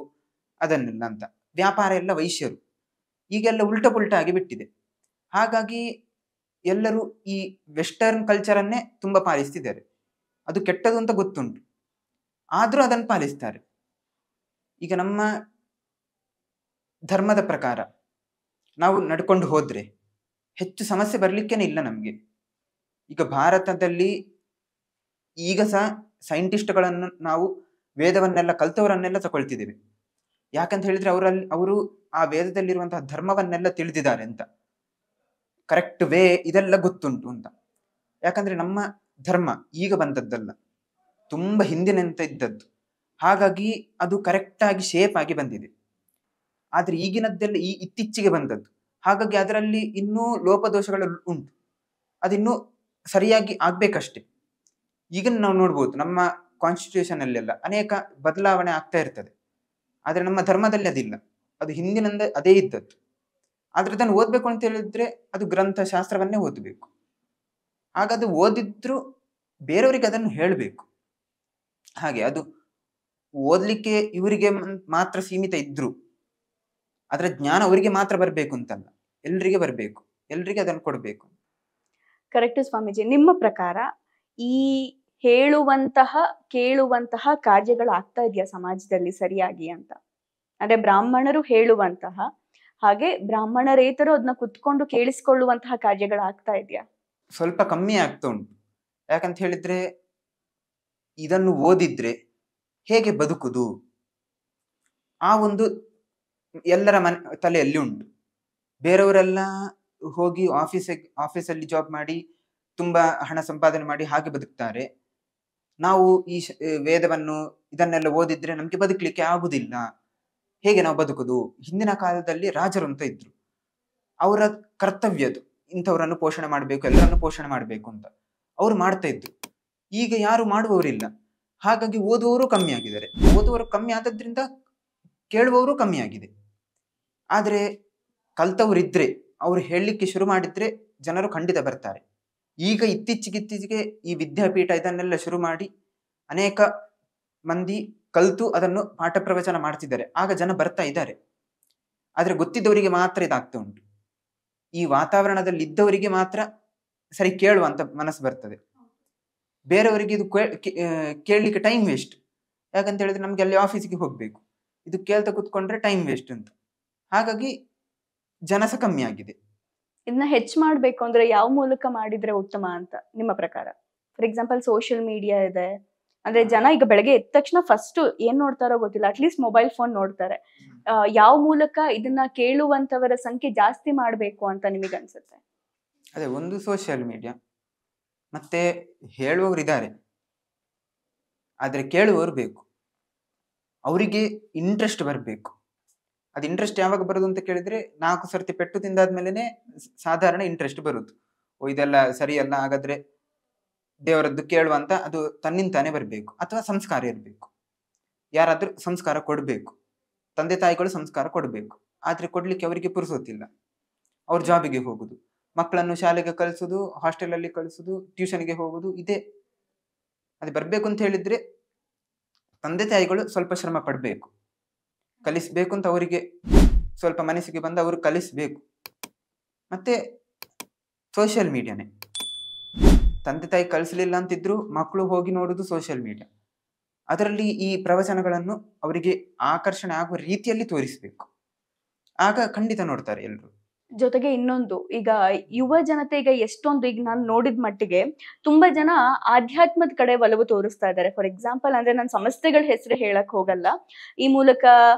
ಅದನ್ನೆಲ್ಲ ಅಂತ. ವ್ಯಾಪಾರ ಎಲ್ಲ ವೈಶ್ಯರು. ಈಗೆಲ್ಲ ಉಲ್ಟ ಪುಲ್ಟ ಆಗಿ ಬಿಟ್ಟಿದೆ. ಹಾಗಾಗಿ ಎಲ್ಲರೂ ಈ ವೆಸ್ಟರ್ನ್ ಕಲ್ಚರನ್ನೇ ತುಂಬಾ ಪಾಲಿಸ್ತಿದ್ದಾರೆ. ಅದು ಕೆಟ್ಟದು ಅಂತ ಗೊತ್ತುಂಟು, ಆದ್ರೂ ಅದನ್ನು ಪಾಲಿಸ್ತಾರೆ. ಈಗ ನಮ್ಮ ಧರ್ಮದ ಪ್ರಕಾರ ನಾವು ನಡ್ಕೊಂಡು ಹೋದ್ರೆ ಹೆಚ್ಚು ಸಮಸ್ಯೆ ಬರ್ಲಿಕ್ಕೇನೆ ಇಲ್ಲ ನಮ್ಗೆ. ಈಗ ಭಾರತದಲ್ಲಿ ಈಗ ಸಹ ಸೈಂಟಿಸ್ಟ್ಗಳನ್ನು ನಾವು ವೇದವನ್ನೆಲ್ಲ ಕಲ್ತವರನ್ನೆಲ್ಲ ತಗೊಳ್ತಿದ್ದೇವೆ. ಯಾಕಂತ ಹೇಳಿದ್ರೆ ಅವರು ಆ ವೇದದಲ್ಲಿರುವಂತಹ ಧರ್ಮವನ್ನೆಲ್ಲ ತಿಳಿದಿದ್ದಾರೆ ಅಂತ, ಕರೆಕ್ಟ್ ವೇ ಇದೆಲ್ಲ ಗೊತ್ತುಂಟು ಅಂತ. ಯಾಕಂದ್ರೆ ನಮ್ಮ ಧರ್ಮ ಈಗ ಬಂದದ್ದಲ್ಲ, ತುಂಬಾ ಹಿಂದಿನಂತ ಇದ್ದದ್ದು. ಹಾಗಾಗಿ ಅದು ಕರೆಕ್ಟ್ ಆಗಿ ಶೇಪ್ ಆಗಿ ಬಂದಿದೆ. ಆದ್ರೆ ಈಗಿನದ್ದೆಲ್ಲ ಇತ್ತೀಚೆಗೆ ಬಂದದ್ದು. ಹಾಗಾಗಿ ಅದರಲ್ಲಿ ಇನ್ನೂ ಲೋಪದೋಷಗಳು ಉಂಟು, ಅದಿನ್ನೂ ಸರಿಯಾಗಿ ಆಗ್ಬೇಕಷ್ಟೆ. ಈಗ ನಾವು ನೋಡ್ಬೋದು, ನಮ್ಮ ಕಾನ್ಸ್ಟಿಟ್ಯೂಷನ್ ಅಲ್ಲೆಲ್ಲ ಅನೇಕ ಬದಲಾವಣೆ ಆಗ್ತಾ ಇರ್ತದೆ. ಆದ್ರೆ ನಮ್ಮ ಧರ್ಮದಲ್ಲಿ ಅದಿಲ್ಲ, ಅದು ಹಿಂದಿನಿಂದ ಅದೇ ಇದ್ದದ್ದು. ಆದ್ರೆ ಅದನ್ನು ಓದ್ಬೇಕು ಅಂತ ಹೇಳಿದ್ರೆ ಅದು ಗ್ರಂಥ ಶಾಸ್ತ್ರವನ್ನೇ ಓದಬೇಕು. ಆಗ ಅದು ಓದಿದ್ರು ಬೇರೆಯವರಿಗೆ ಅದನ್ನು ಹೇಳಬೇಕು. ಹಾಗೆ ಅದು ಓದ್ಲಿಕ್ಕೆ ಇವರಿಗೆ ಮಾತ್ರ ಸೀಮಿತ ಇದ್ರು ಅದರ ಜ್ಞಾನ ಅವರಿಗೆ ಮಾತ್ರ ಬರಬೇಕು ಅಂತಲ್ಲ, ಎಲ್ರಿಗೆ ಬರಬೇಕು, ಎಲ್ರಿಗೆ ಅದನ್ನು ಕೊಡಬೇಕು. ಕರೆಕ್ಟ್ ಸ್ವಾಮೀಜಿ. ನಿಮ್ಮ ಪ್ರಕಾರ ಈ ಹೇಳುವಂತಹ ಕೇಳುವಂತಹ ಕಾರ್ಯಗಳು ಆಗ್ತಾ ಇದೆಯಾ ಸಮಾಜದಲ್ಲಿ ಸರಿಯಾಗಿ ಅಂತ? ಅಂದ್ರೆ ಬ್ರಾಹ್ಮಣರು ಹೇಳುವಂತಹ ಹಾಗೆ ಬ್ರಾಹ್ಮಣರೇತರು ಅದನ್ನ ಕುತ್ಕೊಂಡು ಕೇಳಿಸ್ಕೊಳ್ಳುವಂತಹ ಕಾರ್ಯಗಳು ಆಗ್ತಾ ಇದೆಯಾ? ಸ್ವಲ್ಪ ಕಮ್ಮಿ ಆಗ್ತಾ ಉಂಟು. ಯಾಕಂತ ಹೇಳಿದ್ರೆ ಇದನ್ನು ಓದಿದ್ರೆ ಹೇಗೆ ಬದುಕುದು, ಆ ಒಂದು ಎಲ್ಲರ ತಲೆಯಲ್ಲಿ ಉಂಟು. ಬೇರೆಯವರೆಲ್ಲ ಹೋಗಿ ಆಫೀಸಲ್ಲಿ ಜಾಬ್ ಮಾಡಿ ತುಂಬಾ ಹಣ ಸಂಪಾದನೆ ಮಾಡಿ ಹಾಗೆ ಬದುಕ್ತಾರೆ. ನಾವು ಈ ವೇದವನ್ನು ಇದನ್ನೆಲ್ಲ ಓದಿದ್ರೆ ನಮ್ಗೆ ಬದುಕಲಿಕ್ಕೆ ಆಗುದಿಲ್ಲ, ಹೇಗೆ ನಾವು ಬದುಕುದು? ಹಿಂದಿನ ಕಾಲದಲ್ಲಿ ರಾಜರು ಅಂತ ಇದ್ರು, ಅವರ ಕರ್ತವ್ಯದು ಇಂಥವರನ್ನು ಪೋಷಣೆ ಮಾಡಬೇಕು, ಎಲ್ಲರನ್ನು ಪೋಷಣೆ ಮಾಡಬೇಕು ಅಂತ ಅವ್ರು ಮಾಡ್ತಾ ಇದ್ರು. ಈಗ ಯಾರು ಮಾಡುವವರಿಲ್ಲ. ಹಾಗಾಗಿ ಓದುವವರು ಕಮ್ಮಿ ಆಗಿದ್ದಾರೆ. ಓದುವವರು ಕಮ್ಮಿ ಆದದ್ರಿಂದ ಕೇಳುವವರು ಕಮ್ಮಿ ಆಗಿದೆ. ಆದ್ರೆ ಕಲ್ತವರಿದ್ರೆ, ಅವ್ರು ಹೇಳಲಿಕ್ಕೆ ಶುರು ಮಾಡಿದ್ರೆ ಜನರು ಖಂಡಿತ ಬರ್ತಾರೆ. ಈಗ ಇತ್ತೀಚೆಗೆ ಈ ವಿದ್ಯಾಪೀಠ ಇದನ್ನೆಲ್ಲ ಶುರು ಮಾಡಿ ಅನೇಕ ಮಂದಿ ಕಲ್ತು ಅದನ್ನು ಪಾಠ ಪ್ರವಚನ ಮಾಡ್ತಿದ್ದಾರೆ. ಆಗ ಜನ ಬರ್ತಾ ಇದ್ದಾರೆ. ಆದ್ರೆ ಗೊತ್ತಿದ್ದವರಿಗೆ ಮಾತ್ರ ಇದಾಗ್ತಾ ಉಂಟು. ಈ ವಾತಾವರಣದಲ್ಲಿ ಇದ್ದವರಿಗೆ ಮಾತ್ರ ಸರಿ ಕೇಳುವಂತ ಮನಸ್ಸು ಬರ್ತದೆ. ಬೇರೆಯವರಿಗೆ ಇದು ಕೇಳಲಿಕ್ಕೆ ಟೈಮ್ ವೇಸ್ಟ್. ಯಾಕಂತ ಹೇಳಿದ್ರೆ ನಮ್ಗೆ ಅಲ್ಲಿ ಆಫೀಸಿಗೆ ಹೋಗ್ಬೇಕು, ಇದು ಕೇಳ್ತಾ ಕುತ್ಕೊಂಡ್ರೆ ಟೈಮ್ ವೇಸ್ಟ್ ಅಂತ. ಹಾಗಾಗಿ ಜನ ಸಹ ಕಮ್ಮಿ ಆಗಿದೆ. ಇದನ್ನ ಹೆಚ್ಚು ಮಾಡ್ಬೇಕು ಅಂದ್ರೆ ಯಾವ ಮೂಲಕ ಮಾಡಿದ್ರೆ ಉತ್ತಮ ಅಂತ ನಿಮ್ಮ ಪ್ರಕಾರ? ಫಾರ್ ಎಕ್ಸಾಂಪಲ್ ಸೋಷಿಯಲ್ ಮೀಡಿಯಾ ಇದೆ, ಅಂದ್ರೆ ಜನ ಈಗ ಬೆಳಗ್ಗೆ ಎದ್ದ ತಕ್ಷಣ ಫಸ್ಟ್ ಏನ್ ನೋಡ್ತಾರೋ ಗೊತ್ತಿಲ್ಲ, ಅಟ್ಲೀಸ್ಟ್ ಮೊಬೈಲ್ ಫೋನ್ ನೋಡ್ತಾರೆ. ಯಾವ ಮೂಲಕ ಇದನ್ನ ಕೇಳುವಂತವರ ಸಂಖ್ಯೆ ಜಾಸ್ತಿ ಮಾಡ್ಬೇಕು ಅಂತ ನಿಮಗೆ ಅನ್ಸುತ್ತೆ? ಅದೇ, ಒಂದು ಸೋಷಿಯಲ್ ಮೀಡಿಯಾ, ಮತ್ತೆ ಹೇಳುವವರು ಇದ್ದಾರೆ, ಆದ್ರೆ ಕೇಳುವವರು ಬೇಕು. ಅವರಿಗೆ ಇಂಟ್ರೆಸ್ಟ್ ಬರಬೇಕು. ಅದು ಇಂಟ್ರೆಸ್ಟ್ ಯಾವಾಗ ಬರುದು ಅಂತ ಕೇಳಿದ್ರೆ 4 ಸರ್ತಿ ಪೆಟ್ಟು ತಿಂದಾದ್ಮೇಲೆ ಸಾಧಾರಣ ಇಂಟ್ರೆಸ್ಟ್ ಬರುದು. ಇದೆಲ್ಲ ಸರಿಯಲ್ಲ, ಹಾಗಾದ್ರೆ ದೇವರದ್ದು ಕೇಳುವಂತ ಅದು ತನ್ನಿಂತಾನೆ ಬರಬೇಕು. ಅಥವಾ ಸಂಸ್ಕಾರ ಇರಬೇಕು, ಯಾರಾದ್ರೂ ಸಂಸ್ಕಾರ ಕೊಡ್ಬೇಕು, ತಂದೆ ತಾಯಿಗಳು ಸಂಸ್ಕಾರ ಕೊಡ್ಬೇಕು. ಆದ್ರೆ ಕೊಡ್ಲಿಕ್ಕೆ ಅವರಿಗೆ ಪುರ್ಸೋತಿಲ್ಲ. ಅವ್ರ ಜಾಬಿಗೆ ಹೋಗುದು, ಮಕ್ಕಳನ್ನು ಶಾಲೆಗೆ ಕಳಿಸುದು, ಹಾಸ್ಟೆಲ್ ಅಲ್ಲಿ ಕಳಿಸುದು, ಟ್ಯೂಷನ್ಗೆ ಹೋಗುದು, ಇದೇ. ಅದು ಬರ್ಬೇಕು ಅಂತ ಹೇಳಿದ್ರೆ ತಂದೆ ತಾಯಿಗಳು ಸ್ವಲ್ಪ ಶ್ರಮ ಪಡ್ಬೇಕು, ಕಲಿಸ್ಬೇಕು ಅಂತ ಅವರಿಗೆ ಸ್ವಲ್ಪ ಮನಸ್ಸಿಗೆ ಬಂದು ಅವರು ಕಲಿಸ್ಬೇಕು. ಮತ್ತೆ ಸೋಷಿಯಲ್ ಮೀಡಿಯಾನೇ. ತಂದೆ ತಾಯಿ ಕಳಿಸಲಿಲ್ಲ ಅಂತಿದ್ರು ಮಕ್ಕಳು ಹೋಗಿ ನೋಡುದು ಸೋಷಿಯಲ್ ಮೀಡಿಯಾ. ಅದರಲ್ಲಿ ಈ ಪ್ರವಚನಗಳನ್ನು ಅವರಿಗೆ ಆಕರ್ಷಣೆ ಆಗುವ ರೀತಿಯಲ್ಲಿ ತೋರಿಸಬೇಕು. ಆಗ ಖಂಡಿತ ನೋಡ್ತಾರೆ ಎಲ್ಲರೂ. ಜೊತೆಗೆ ಇನ್ನೊಂದು, ಈಗ ಯುವ ಜನತೆ ಈಗ ಎಷ್ಟೊಂದು, ಈಗ ನಾನು ನೋಡಿದ ಮಟ್ಟಿಗೆ ತುಂಬಾ ಜನ ಆಧ್ಯಾತ್ಮದ ಕಡೆ ಒಲವು ತೋರಿಸ್ತಾ ಇದ್ದಾರೆ. ಫಾರ್ ಎಕ್ಸಾಂಪಲ್ ಅಂದ್ರೆ ನಾನು ಸಂಸ್ಥೆಗಳ ಹೆಸರು ಹೇಳಕ್ ಹೋಗಲ್ಲ. ಈ ಮೂಲಕ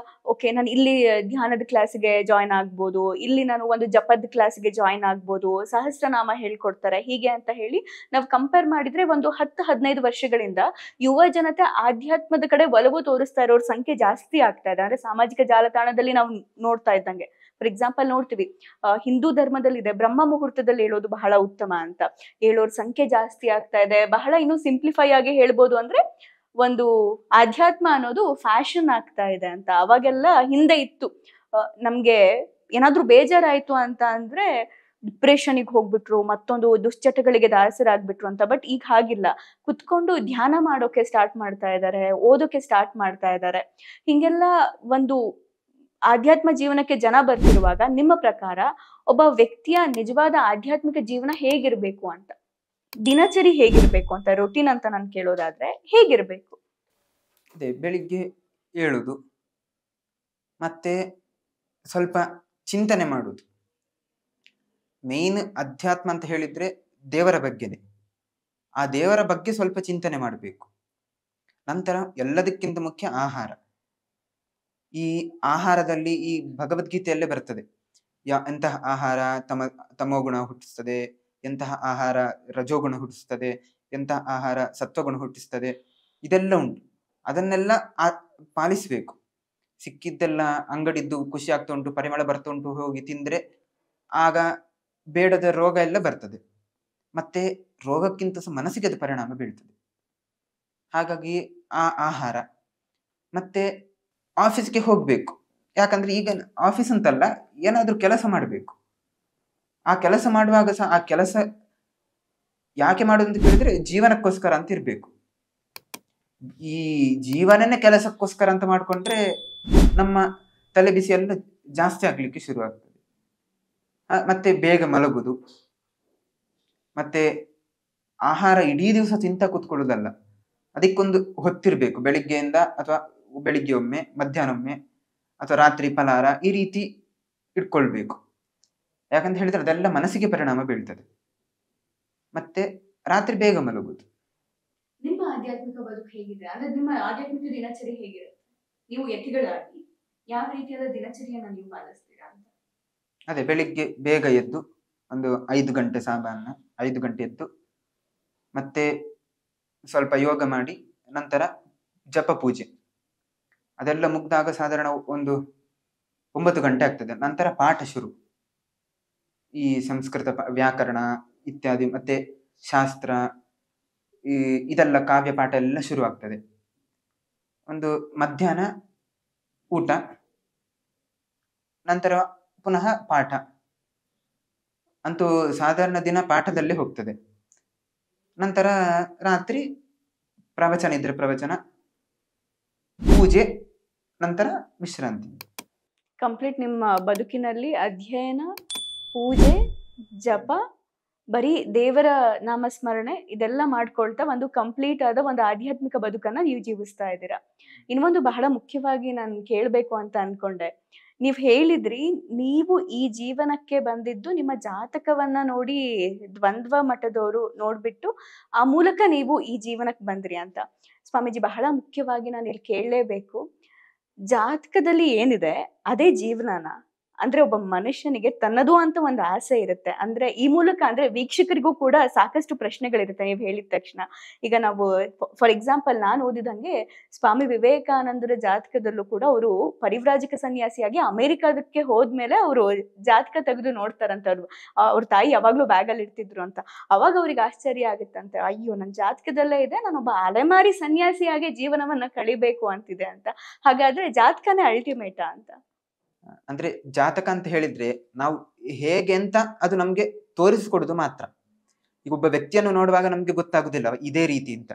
ಓಕೆ ನಾನು ಇಲ್ಲಿ ಧ್ಯಾನದ ಕ್ಲಾಸ್ಗೆ ಜಾಯ್ನ್ ಆಗ್ಬೋದು, ಇಲ್ಲಿ ನಾನು ಒಂದು ಜಪದ ಕ್ಲಾಸ್ಗೆ ಜಾಯ್ನ್ ಆಗ್ಬೋದು, ಸಹಸ್ರನಾಮ ಹೇಳ್ಕೊಡ್ತಾರೆ, ಹೀಗೆ ಅಂತ ಹೇಳಿ ನಾವು ಕಂಪೇರ್ ಮಾಡಿದ್ರೆ ಒಂದು 10-15 ವರ್ಷಗಳಿಂದ ಯುವ ಜನತೆ ಆಧ್ಯಾತ್ಮದ ಕಡೆ ಒಲವು ತೋರಿಸ್ತಾ ಇರೋರ ಸಂಖ್ಯೆ ಜಾಸ್ತಿ ಆಗ್ತಾ ಇದೆ. ಅಂದ್ರೆ ಸಾಮಾಜಿಕ ಜಾಲತಾಣದಲ್ಲಿ ನಾವು ನೋಡ್ತಾ ಇದ್ದಂಗೆ ಫಾರ್ ಎಕ್ಸಾಂಪಲ್ ನೋಡ್ತೀವಿ, ಹಿಂದೂ ಧರ್ಮದಲ್ಲಿ ಇದೆ ಬ್ರಹ್ಮ ಮುಹೂರ್ತದಲ್ಲಿ ಹೇಳೋದು ಬಹಳ ಉತ್ತಮ ಅಂತ. ಹೇಳೋರ್ ಸಂಖ್ಯೆ ಜಾಸ್ತಿ ಆಗ್ತಾ ಇದೆ. ಬಹಳ ಇನ್ನು ಸಿಂಪ್ಲಿಫೈ ಆಗಿ ಹೇಳ್ಬೋದು ಅಂದ್ರೆ ಒಂದು ಆಧ್ಯಾತ್ಮ ಅನ್ನೋದು ಫ್ಯಾಷನ್ ಆಗ್ತಾ ಇದೆ ಅಂತ. ಅವಾಗೆಲ್ಲ ಹಿಂದೆ ಇತ್ತು, ನಮ್ಗೆ ಏನಾದ್ರೂ ಬೇಜಾರಾಯ್ತು ಅಂತ ಅಂದ್ರೆ ಡಿಪ್ರೆಷನ್ಗೆ ಹೋಗ್ಬಿಟ್ರು, ಮತ್ತೊಂದು ದುಶ್ಚಟಗಳಿಗೆ ದಾಸರಾಗ್ಬಿಟ್ರು ಅಂತ. ಬಟ್ ಈಗ ಹಾಗಿಲ್ಲ, ಕುತ್ಕೊಂಡು ಧ್ಯಾನ ಮಾಡೋಕೆ ಸ್ಟಾರ್ಟ್ ಮಾಡ್ತಾ ಇದ್ದಾರೆ, ಓದೋಕೆ ಸ್ಟಾರ್ಟ್ ಮಾಡ್ತಾ ಇದ್ದಾರೆ. ಹಿಂಗೆಲ್ಲ ಒಂದು ಆಧ್ಯಾತ್ಮ ಜೀವನಕ್ಕೆ ಜನ ಬರ್ತಿರುವಾಗ ನಿಮ್ಮ ಪ್ರಕಾರ ಒಬ್ಬ ವ್ಯಕ್ತಿಯ ನಿಜವಾದ ಆಧ್ಯಾತ್ಮಿಕ ಜೀವನ ಹೇಗಿರ್ಬೇಕು ಅಂತ, ದಿನಚರಿ ಹೇಗಿರ್ಬೇಕು ಅಂತ, ರೊಟೀನ್ ಅಂತ ನಾನು ಕೇಳೋದಾದ್ರೆ ಹೇಗಿರ್ಬೇಕು? ಅದೇ ಬೆಳಿಗ್ಗೆ ಏಳುದು, ಮತ್ತೆ ಸ್ವಲ್ಪ ಚಿಂತನೆ ಮಾಡುವುದು. ಮೇನ್ ಅಧ್ಯಾತ್ಮ ಅಂತ ಹೇಳಿದ್ರೆ ದೇವರ ಬಗ್ಗೆನೆ. ಆ ದೇವರ ಬಗ್ಗೆ ಸ್ವಲ್ಪ ಚಿಂತನೆ ಮಾಡಬೇಕು. ನಂತರ ಎಲ್ಲದಕ್ಕಿಂತ ಮುಖ್ಯ ಆಹಾರ. ಈ ಆಹಾರದಲ್ಲಿ ಈ ಭಗವದ್ಗೀತೆಯಲ್ಲೇ ಬರ್ತದೆ, ಎಂತಹ ಆಹಾರ ತಮೋಗುಣ ಹುಟ್ಟಿಸ್ತದೆ, ಎಂತಹ ಆಹಾರ ರಜೋಗುಣ ಹುಟ್ಟಿಸ್ತದೆ, ಎಂತಹ ಆಹಾರ ಸತ್ವಗುಣ ಹುಟ್ಟಿಸ್ತದೆ, ಇದೆಲ್ಲ ಉಂಟು. ಅದನ್ನೆಲ್ಲ ಪಾಲಿಸಬೇಕು. ಸಿಕ್ಕಿದ್ದೆಲ್ಲ ಅಂಗಡಿದ್ದು ಖುಷಿ ಆಗ್ತಾ ಉಂಟು, ಪರಿಮಳ ಬರ್ತಾ ಉಂಟು, ಹೋಗಿ ತಿಂದ್ರೆ ಆಗ ಬೇಡದ ರೋಗ ಎಲ್ಲ ಬರ್ತದೆ. ಮತ್ತೆ ರೋಗಕ್ಕಿಂತ ಸಹ ಮನಸ್ಸಿಗೆ ಅದು ಪರಿಣಾಮ ಬೀಳ್ತದೆ. ಹಾಗಾಗಿ ಆ ಆಹಾರ. ಮತ್ತೆ ಆಫೀಸ್ಗೆ ಹೋಗ್ಬೇಕು. ಯಾಕಂದ್ರೆ ಈಗ ಆಫೀಸ್ ಅಂತಲ್ಲ, ಏನಾದ್ರೂ ಕೆಲಸ ಮಾಡಬೇಕು. ಆ ಕೆಲಸ ಮಾಡುವಾಗ ಸಹ ಆ ಕೆಲಸ ಯಾಕೆ ಮಾಡೋದು ಅಂತ ಕೇಳಿದ್ರೆ ಜೀವನಕ್ಕೋಸ್ಕರ ಅಂತ ಇರ್ಬೇಕು. ಈ ಜೀವನನೇ ಕೆಲಸಕ್ಕೋಸ್ಕರ ಅಂತ ಮಾಡ್ಕೊಂಡ್ರೆ ನಮ್ಮ ತಲೆ ಬಿಸಿ ಎಲ್ಲ ಜಾಸ್ತಿ ಆಗ್ಲಿಕ್ಕೆ ಶುರು ಆಗ್ತದೆ. ಮತ್ತೆ ಬೇಗ ಮಲಗುದು, ಮತ್ತೆ ಆಹಾರ ಇಡೀ ದಿವಸ ತಿಂತ ಕೂತ್ಕೊಳ್ಳೋದಲ್ಲ, ಅದಕ್ಕೊಂದು ಹೊತ್ತಿರ್ಬೇಕು. ಬೆಳಿಗ್ಗೆಯಿಂದ ಅಥವಾ ಬೆಳಿಗ್ಗೆ ಒಮ್ಮೆ, ಮಧ್ಯಾಹ್ನ ಒಮ್ಮೆ, ಅಥವಾ ರಾತ್ರಿ ಫಲಾರ, ಈ ರೀತಿ ಇಟ್ಕೊಳ್ಬೇಕು. ಯಾಕಂತ ಹೇಳಿದ್ರೆ ಅದೆಲ್ಲ ಮನಸ್ಸಿಗೆ ಪರಿಣಾಮ ಬೀಳ್ತದೆ. ಮತ್ತೆ ರಾತ್ರಿ ಬೇಗ ಮಲಗುದು. ನಿಮ್ಮ ಆಧ್ಯಾತ್ಮಿಕ ಬದುಕು ಹೇಗಿದೆ ಅಂದ್ರೆ ನಿಮ್ಮ ಆಧ್ಯಾತ್ಮಿಕ ದಿನಚರಿ ಹೇಗಿರುತ್ತೆ? ನೀವು ಯತಿಗಳಾಗಿ ಯಾವ ರೀತಿಯಾದ ದಿನಚರಿಯನ್ನ ನೀವು ಪಾಲಿಸ್ತೀರಾ ಅಂತ? ಅದೇ ಬೆಳಿಗ್ಗೆ ಬೇಗ ಎದ್ದು ಒಂದು 5 ಗಂಟೆ ಸಾಮಾನ್ಯ 5 ಗಂಟೆ ಎದ್ದು ಮತ್ತೆ ಸ್ವಲ್ಪ ಯೋಗ ಮಾಡಿ ನಂತರ ಜಪ ಪೂಜೆ ಅದೆಲ್ಲ ಮುಗ್ದಾಗ ಸಾಧಾರಣ ಒಂದು 9 ಗಂಟೆ ಆಗ್ತದೆ. ನಂತರ ಪಾಠ ಶುರು. ಈ ಸಂಸ್ಕೃತ ವ್ಯಾಕರಣ ಇತ್ಯಾದಿ ಮತ್ತೆ ಶಾಸ್ತ್ರ, ಇದೆಲ್ಲ ಕಾವ್ಯ ಪಾಠ ಎಲ್ಲ ಶುರು ಆಗ್ತದೆ. ಒಂದು ಮಧ್ಯಾಹ್ನ ಊಟ, ನಂತರ ಪುನಃ ಪಾಠ. ಅಂತೂ ಸಾಧಾರಣ ದಿನ ಪಾಠದಲ್ಲೇ ಹೋಗ್ತದೆ. ನಂತರ ರಾತ್ರಿ ಪ್ರವಚನ ಇದ್ರೆ ಪ್ರವಚನ, ಪೂಜೆ, ನಂತರ ವಿಶ್ರಾಂತಿ. ಕಂಪ್ಲೀಟ್ ನಿಮ್ಮ ಬದುಕಿನಲ್ಲಿ ಅಧ್ಯಯನ, ಪೂಜೆ, ಜಪ, ಬರೀ ದೇವರ ನಾಮಸ್ಮರಣೆ ಇದೆಲ್ಲ ಮಾಡ್ಕೊಳ್ತಾ ಒಂದು ಕಂಪ್ಲೀಟ್ ಆದ ಒಂದು ಆಧ್ಯಾತ್ಮಿಕ ಬದುಕನ್ನ ನೀವು ಜೀವಿಸ್ತಾ ಇದ್ದೀರಾ. ಇನ್ನೊಂದು ಬಹಳ ಮುಖ್ಯವಾಗಿ ನಾನು ಕೇಳಬೇಕು ಅಂತ ಅನ್ಕೊಂಡೆ. ನೀವು ಹೇಳಿದ್ರಿ ನೀವು ಈ ಜೀವನಕ್ಕೆ ಬಂದಿದ್ದು ನಿಮ್ಮ ಜಾತಕವನ್ನ ನೋಡಿ ದ್ವಂದ್ವ ಮಠದವರು ನೋಡ್ಬಿಟ್ಟು ಆ ಮೂಲಕ ನೀವು ಈ ಜೀವನಕ್ಕೆ ಬಂದ್ರಿ ಅಂತ. ಸ್ವಾಮೀಜಿ, ಬಹಳ ಮುಖ್ಯವಾಗಿ ನಾನು ಇಲ್ಲಿ ಕೇಳಲೇಬೇಕು, ಜಾತಕದಲ್ಲಿ ಏನಿದೆ ಅದೇ ಜೀವನನ? ಅಂದ್ರೆ ಒಬ್ಬ ಮನುಷ್ಯನಿಗೆ ತನ್ನದು ಅಂತ ಒಂದು ಆಸೆ ಇರುತ್ತೆ. ಅಂದ್ರೆ ಈ ಮೂಲಕ ಅಂದ್ರೆ ವೀಕ್ಷಕರಿಗೂ ಕೂಡ ಸಾಕಷ್ಟು ಪ್ರಶ್ನೆಗಳಿರುತ್ತೆ ನೀವು ಹೇಳಿದ ತಕ್ಷಣ. ಈಗ ನಾವು ಫಾರ್ ಎಕ್ಸಾಂಪಲ್ ನಾನು ಓದಿದಂಗೆ ಸ್ವಾಮಿ ವಿವೇಕಾನಂದರ ಜಾತಕದಲ್ಲೂ ಕೂಡ ಅವರು ಪರಿವ್ರಾಜಕ ಸನ್ಯಾಸಿಯಾಗಿ ಅಮೆರಿಕದಕ್ಕೆ ಹೋದ್ಮೇಲೆ ಅವರು ಜಾತಕ ತೆಗೆದು ನೋಡ್ತಾರಂತ. ಅವ್ರ ತಾಯಿ ಯಾವಾಗ್ಲೂ ಬ್ಯಾಗಲ್ಲಿ ಇರ್ತಿದ್ರು ಅಂತ. ಅವಾಗ ಅವ್ರಿಗೆ ಆಶ್ಚರ್ಯ ಆಗುತ್ತಂತೆ, ಅಯ್ಯೋ ನನ್ನ ಜಾತಕದಲ್ಲೇ ಇದೆ, ನಾನೊಬ್ಬ ಅಲೆಮಾರಿ ಸನ್ಯಾಸಿಯಾಗಿ ಜೀವನವನ್ನ ಕಳಿಬೇಕು ಅಂತಿದೆ ಅಂತ. ಹಾಗಾದ್ರೆ ಜಾತಕನೇ ಅಲ್ಟಿಮೇಟಾ ಅಂತ? ಅಂದ್ರೆ ಜಾತಕ ಅಂತ ಹೇಳಿದ್ರೆ ನಾವು ಹೇಗೆ ಅಂತ ಅದು ನಮ್ಗೆ ತೋರಿಸಿಕೊಡುದು ಮಾತ್ರ. ಈಗ ಒಬ್ಬ ವ್ಯಕ್ತಿಯನ್ನು ನೋಡುವಾಗ ನಮ್ಗೆ ಗೊತ್ತಾಗುದಿಲ್ಲ ಇದೇ ರೀತಿ ಅಂತ.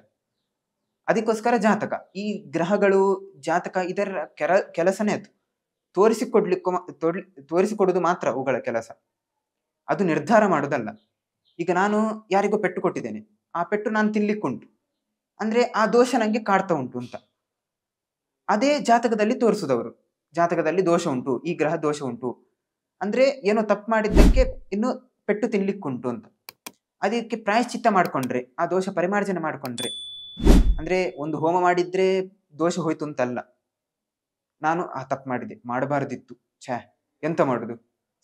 ಅದಕ್ಕೋಸ್ಕರ ಜಾತಕ, ಈ ಗ್ರಹಗಳು, ಜಾತಕ ಇದರ ಕೆಲಸನೇ ಅದು. ತೋರಿಸಿಕೊಡುದು ಮಾತ್ರ ಅವುಗಳ ಕೆಲಸ, ಅದು ನಿರ್ಧಾರ ಮಾಡುವುದಲ್ಲ. ಈಗ ನಾನು ಯಾರಿಗೋ ಪೆಟ್ಟು ಕೊಟ್ಟಿದ್ದೇನೆ, ಆ ಪೆಟ್ಟು ನಾನು ತಿನ್ಲಿಕ್ಕುಂಟು, ಅಂದ್ರೆ ಆ ದೋಷ ನಂಗೆ ಕಾಡ್ತಾ ಉಂಟು ಅಂತ. ಅದೇ ಜಾತಕದಲ್ಲಿ ತೋರಿಸುದವರು, ಜಾತಕದಲ್ಲಿ ದೋಷ ಉಂಟು, ಈ ಗ್ರಹ ದೋಷ ಉಂಟು, ಅಂದ್ರೆ ಏನೋ ತಪ್ಪು ಮಾಡಿದ್ದಕ್ಕೆ ಇನ್ನು ಪೆಟ್ಟು ತಿನ್ಲಿಕ್ಕುಂಟು ಅಂತ. ಅದಕ್ಕೆ ಪ್ರಾಯಶ್ಚಿತ್ತ ಮಾಡ್ಕೊಂಡ್ರೆ, ಆ ದೋಷ ಪರಿಮಾರ್ಜನೆ ಮಾಡ್ಕೊಂಡ್ರೆ, ಅಂದ್ರೆ ಒಂದು ಹೋಮ ಮಾಡಿದ್ರೆ ದೋಷ ಹೋಯ್ತು ಅಂತಲ್ಲ, ನಾನು ಆ ತಪ್ಪು ಮಾಡಿದೆ, ಮಾಡಬಾರ್ದಿತ್ತು, ಛೇ ಎಂತ ಮಾಡುದು,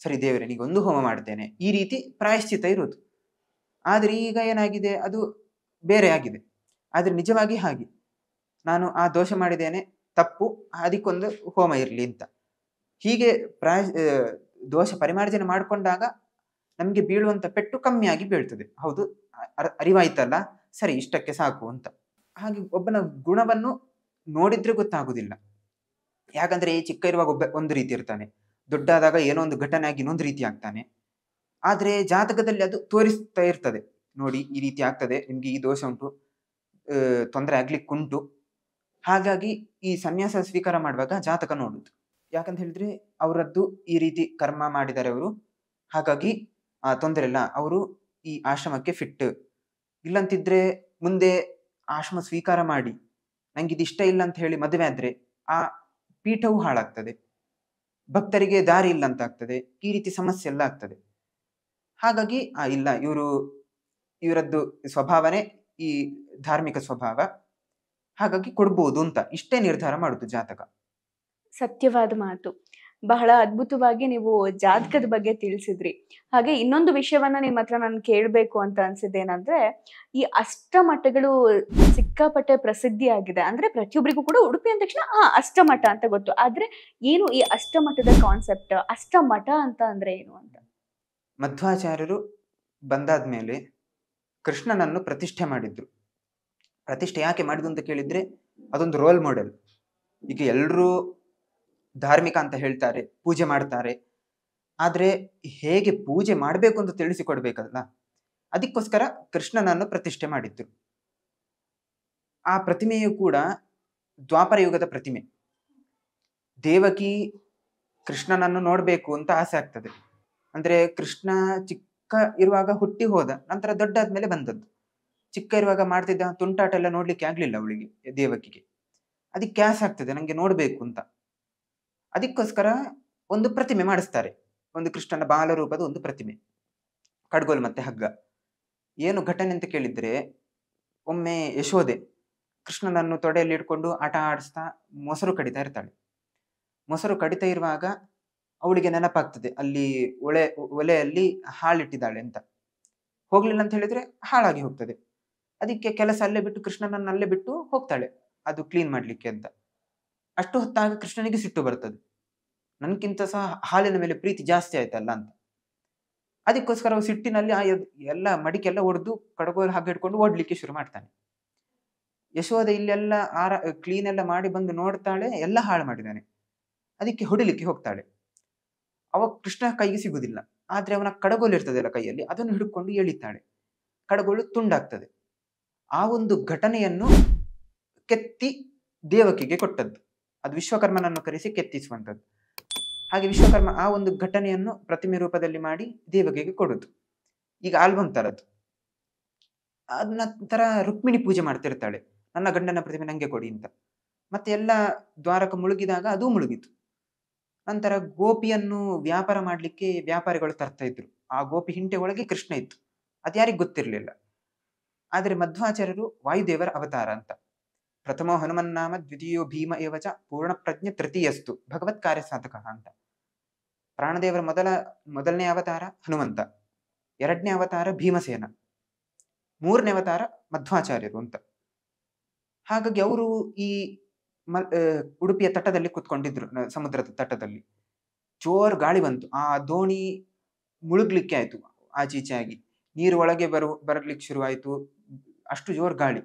ಸರಿ ದೇವರೇ ನೀಗೊಂದು ಹೋಮ ಮಾಡ್ತೇನೆ, ಈ ರೀತಿ ಪ್ರಾಯಶ್ಚಿತ್ತ ಇರೋದು. ಆದ್ರೆ ಈಗ ಏನಾಗಿದೆ, ಅದು ಬೇರೆ ಆಗಿದೆ. ಆದ್ರೆ ನಿಜವಾಗಿ ಹಾಗೆ, ನಾನು ಆ ದೋಷ ಮಾಡಿದ್ದೇನೆ, ತಪ್ಪು, ಅದಕ್ಕೊಂದು ಹೋಮ ಇರಲಿ ಅಂತ. ಹೀಗೆ ದೋಷ ಪರಿಮಾರ್ಜನೆ ಮಾಡಿಕೊಂಡಾಗ ನಮ್ಗೆ ಬೀಳುವಂತ ಪೆಟ್ಟು ಕಮ್ಮಿಯಾಗಿ ಬೀಳ್ತದೆ. ಹೌದು, ಅರಿವಾಯ್ತಲ್ಲ, ಸರಿ ಇಷ್ಟಕ್ಕೆ ಸಾಕು ಅಂತ. ಹಾಗೆ ಒಬ್ಬನ ಗುಣವನ್ನು ನೋಡಿದ್ರೆ ಗೊತ್ತಾಗುದಿಲ್ಲ. ಯಾಕಂದ್ರೆ ಚಿಕ್ಕ ಇರುವಾಗ ಒಂದು ರೀತಿ ಇರ್ತಾನೆ, ದೊಡ್ಡಾದಾಗ ಏನೋ ಒಂದು ಘಟನೆ ಆಗಿ ಇನ್ನೊಂದು ರೀತಿ ಆಗ್ತಾನೆ. ಆದ್ರೆ ಜಾತಕದಲ್ಲಿ ಅದು ತೋರಿಸ್ತಾ ಇರ್ತದೆ, ನೋಡಿ ಈ ರೀತಿ ಆಗ್ತದೆ, ನಿಮ್ಗೆ ಈ ದೋಷ ಉಂಟು, ತೊಂದರೆ ಆಗ್ಲಿಕ್ಕುಂಟು. ಹಾಗಾಗಿ ಈ ಸನ್ಯಾಸ ಸ್ವೀಕಾರ ಮಾಡುವಾಗ ಜಾತಕ ನೋಡುದು. ಯಾಕಂತ ಹೇಳಿದ್ರೆ ಅವರದ್ದು ಈ ರೀತಿ ಕರ್ಮ ಮಾಡಿದ್ದಾರೆ ಅವರು, ಹಾಗಾಗಿ ತೊಂದರೆ ಇಲ್ಲ, ಅವರು ಈ ಆಶ್ರಮಕ್ಕೆ ಫಿಟ್. ಇಲ್ಲಂತಿದ್ರೆ ಮುಂದೆ ಆಶ್ರಮ ಸ್ವೀಕಾರ ಮಾಡಿ ನಂಗೆ ಇದು ಇಷ್ಟ ಇಲ್ಲ ಅಂತ ಹೇಳಿ ಮದುವೆ ಆದ್ರೆ ಆ ಪೀಠವು ಹಾಳಾಗ್ತದೆ, ಭಕ್ತರಿಗೆ ದಾರಿ ಇಲ್ಲ ಅಂತ ಆಗ್ತದೆ, ಈ ರೀತಿ ಸಮಸ್ಯೆ ಎಲ್ಲ ಆಗ್ತದೆ. ಹಾಗಾಗಿ ಇಲ್ಲ, ಇವರದ್ದು ಸ್ವಭಾವನೆ ಈ ಧಾರ್ಮಿಕ ಸ್ವಭಾವ, ಹಾಗಾಗಿ ಕೊಡ್ಬೋದು ಅಂತ ಇಷ್ಟೇ ನಿರ್ಧಾರ ಮಾಡುದು ಜಾತಕ. ಸತ್ಯವಾದ ಮಾತು. ಬಹಳ ಅದ್ಭುತವಾಗಿ ನೀವು ಜಾತಕದ ಬಗ್ಗೆ ತಿಳಿಸಿದ್ರಿ. ಹಾಗೆ ಇನ್ನೊಂದು ವಿಷಯವನ್ನ ನಿಮ್ಮ ಹತ್ರ ನಾನು ಕೇಳಬೇಕು ಅಂತ ಅನ್ಸಿದ್ದೇನಂದ್ರೆ, ಈ ಅಷ್ಟಮಠಗಳು ಸಿಕ್ಕಾಪಟ್ಟೆ ಪ್ರಸಿದ್ಧಿ ಆಗಿದೆ. ಅಂದ್ರೆ ಪ್ರತಿಯೊಬ್ಬರಿಗೂ ಕೂಡ ಉಡುಪಿ ಅಂದ ತಕ್ಷಣ ಅಷ್ಟಮಠ ಅಂತ ಗೊತ್ತು. ಆದ್ರೆ ಏನು ಈ ಅಷ್ಟಮಠದ ಕಾನ್ಸೆಪ್ಟ್, ಅಷ್ಟಮಠ ಅಂತ ಅಂದ್ರೆ ಏನು ಅಂತ? ಮಧ್ವಾಚಾರ್ಯರು ಬಂದಾದ್ಮೇಲೆ ಕೃಷ್ಣನನ್ನು ಪ್ರತಿಷ್ಠೆ ಮಾಡಿದ್ರು. ಪ್ರತಿಷ್ಠೆ ಯಾಕೆ ಮಾಡಿದ್ರು ಅಂತ ಕೇಳಿದ್ರೆ, ಅದೊಂದು ರೋಲ್ ಮಾಡೆಲ್. ಈಗ ಎಲ್ಲರೂ ಧಾರ್ಮಿಕ ಅಂತ ಹೇಳ್ತಾರೆ, ಪೂಜೆ ಮಾಡ್ತಾರೆ, ಆದ್ರೆ ಹೇಗೆ ಪೂಜೆ ಮಾಡಬೇಕು ಅಂತ ತಿಳಿಸಿಕೊಡ್ಬೇಕಲ್ಲ, ಅದಕ್ಕೋಸ್ಕರ ಕೃಷ್ಣನನ್ನು ಪ್ರತಿಷ್ಠೆ ಮಾಡಿದ್ರು. ಆ ಪ್ರತಿಮೆಯು ಕೂಡ ದ್ವಾಪರ ಯುಗದ ಪ್ರತಿಮೆ. ದೇವಕಿ ಕೃಷ್ಣನನ್ನು ನೋಡ್ಬೇಕು ಅಂತ ಆಸೆ ಆಗ್ತದೆ. ಅಂದ್ರೆ ಕೃಷ್ಣ ಚಿಕ್ಕ ಇರುವಾಗ ಹುಟ್ಟಿ ಹೋದ, ನಂತರ ದೊಡ್ಡಾದ್ಮೇಲೆ ಬಂದದ್ದು. ಚಿಕ್ಕ ಇರುವಾಗ ಮಾಡ್ತಿದ್ದ ತುಂಟಾಟ ಎಲ್ಲ ನೋಡ್ಲಿಕ್ಕೆ ಆಗ್ಲಿಲ್ಲ ಅವಳಿಗೆ, ದೇವಕಿಗೆ. ಅದಕ್ಕೆ ಆಸೆ ಆಗ್ತದೆ ನಂಗೆ ನೋಡ್ಬೇಕು ಅಂತ. ಅದಕ್ಕೋಸ್ಕರ ಒಂದು ಪ್ರತಿಮೆ ಮಾಡಿಸ್ತಾರೆ, ಒಂದು ಕೃಷ್ಣನ ಬಾಲರೂಪದ ಒಂದು ಪ್ರತಿಮೆ, ಕಡ್ಗೋಲು ಮತ್ತೆ ಹಗ್ಗ. ಏನು ಘಟನೆ ಅಂತ ಕೇಳಿದ್ರೆ, ಒಮ್ಮೆ ಯಶೋದೆ ಕೃಷ್ಣನನ್ನು ತೊಡೆಯಲ್ಲಿ ಇಟ್ಕೊಂಡು ಆಟ ಆಡಿಸ್ತಾ ಮೊಸರು ಕಡಿತಾ ಇರ್ತಾಳೆ. ಮೊಸರು ಕಡಿತಾ ಇರುವಾಗ ಅವಳಿಗೆ ನೆನಪಾಗ್ತದೆ, ಅಲ್ಲಿ ಒಲೆಯಲ್ಲಿ ಹಾಳಿಟ್ಟಿದ್ದಾಳೆ ಅಂತ. ಹೋಗ್ಲಿಲ್ಲ ಅಂತ ಹೇಳಿದ್ರೆ ಹಾಳಾಗಿ ಹೋಗ್ತದೆ. ಅದಕ್ಕೆ ಕೆಲಸ ಅಲ್ಲೇ ಬಿಟ್ಟು ಕೃಷ್ಣನನ್ನು ಅಲ್ಲೇ ಬಿಟ್ಟು ಹೋಗ್ತಾಳೆ, ಅದು ಕ್ಲೀನ್ ಮಾಡ್ಲಿಕ್ಕೆ ಅಂತ. ಅಷ್ಟು ಹೊತ್ತಾಗ ಕೃಷ್ಣನಿಗೆ ಸಿಟ್ಟು ಬರ್ತದೆ, ನನ್ಗಿಂತ ಸಹ ಹಾಲಿನ ಮೇಲೆ ಪ್ರೀತಿ ಜಾಸ್ತಿ ಆಯ್ತಲ್ಲ ಅಂತ. ಅದಕ್ಕೋಸ್ಕರ ಅವ ಸಿಟ್ಟಿನಲ್ಲಿ ಎಲ್ಲ ಮಡಿಕೆಲ್ಲ ಒಡೆದು ಕಡಗೋಲು ಹಗ್ಗ ಹಿಡ್ಕೊಂಡು ಓಡ್ಲಿಕ್ಕೆ ಶುರು ಮಾಡ್ತಾನೆ. ಯಶೋಧ ಇಲ್ಲೆಲ್ಲ ಕ್ಲೀನ್ ಎಲ್ಲ ಮಾಡಿ ಬಂದು ನೋಡ್ತಾಳೆ, ಎಲ್ಲ ಹಾಳು ಮಾಡಿದ್ದಾನೆ. ಅದಕ್ಕೆ ಹೊಡಿಲಿಕ್ಕೆ ಹೋಗ್ತಾಳೆ. ಅವ ಕೃಷ್ಣ ಕೈಗೆ ಸಿಗುದಿಲ್ಲ, ಆದ್ರೆ ಅವನ ಕಡಗೋಲು ಇರ್ತದಲ್ಲ ಕೈಯಲ್ಲಿ, ಅದನ್ನು ಹಿಡ್ಕೊಂಡು ಎಳಿತಾಳೆ. ಕಡಗೋಲು ತುಂಡಾಗ್ತದೆ. ಆ ಒಂದು ಘಟನೆಯನ್ನು ಕೆತ್ತಿ ದೇವಕಿಗೆ ಕೊಟ್ಟದ್ದು, ಅದು ವಿಶ್ವಕರ್ಮನನ್ನು ಕರೆಸಿ ಕೆತ್ತಿಸುವಂಥದ್ದು. ಹಾಗೆ ವಿಶ್ವಕರ್ಮ ಆ ಒಂದು ಘಟನೆಯನ್ನು ಪ್ರತಿಮೆ ರೂಪದಲ್ಲಿ ಮಾಡಿ ದೇವಕಿಗೆ ಕೊಡುದು. ಈಗ ಆಲ್ಬಮ್ ತರದ್ದು. ಅದ ನಂತರ ರುಕ್ಮಿಣಿ ಪೂಜೆ ಮಾಡ್ತಿರ್ತಾಳೆ, ನನ್ನ ಗಂಡನ ಪ್ರತಿಮೆ ನಂಗೆ ಕೊಡಿ ಅಂತ. ಮತ್ತೆ ಎಲ್ಲ ದ್ವಾರಕ ಮುಳುಗಿದಾಗ ಅದು ಮುಳುಗಿತು. ನಂತರ ಗೋಪಿಯನ್ನು ವ್ಯಾಪಾರ ಮಾಡ್ಲಿಕ್ಕೆ ವ್ಯಾಪಾರಿಗಳು ತರ್ತಾ ಇದ್ರು. ಆ ಗೋಪಿ ಹಿಂಟೆ ಒಳಗೆ ಕೃಷ್ಣ ಇತ್ತು, ಅದ್ಯಾರಿಗೂ ಗೊತ್ತಿರ್ಲಿಲ್ಲ. ಆದ್ರೆ ಮಧ್ವಾಚಾರ್ಯರು ವಾಯುದೇವರ ಅವತಾರ ಅಂತ. ಪ್ರಥಮೋ ಹನುಮನ್ನಾಮ ದ್ವಿತೀಯೋ ಭೀಮ ಏವಚ ಪೂರ್ಣ ಪ್ರಜ್ಞೆ ತೃತೀಯಸ್ತು ಭಗವತ್ ಕಾರ್ಯ ಸಾಧಕ ಅಂತ. ಪ್ರಾಣದೇವರ ಮೊದಲನೇ ಅವತಾರ ಹನುಮಂತ, ಎರಡನೇ ಅವತಾರ ಭೀಮಸೇನ, ಮೂರನೇ ಅವತಾರ ಮಧ್ವಾಚಾರ್ಯರು ಅಂತ. ಹಾಗಾಗಿ ಅವರು ಈ ಉಡುಪಿಯ ತಟದಲ್ಲಿ ಕುತ್ಕೊಂಡಿದ್ರು, ಸಮುದ್ರದ ತಟದಲ್ಲಿ. ಜೋರ್ ಗಾಳಿ ಬಂತು, ಆ ದೋಣಿ ಮುಳುಗ್ಲಿಕ್ಕೆ ಆಯ್ತು, ಆಚೀಚೆ ಆಗಿ ನೀರು ಒಳಗೆ ಬರಲಿಕ್ಕೆ ಶುರುವಾಯಿತು, ಅಷ್ಟು ಜೋರ್ ಗಾಳಿ.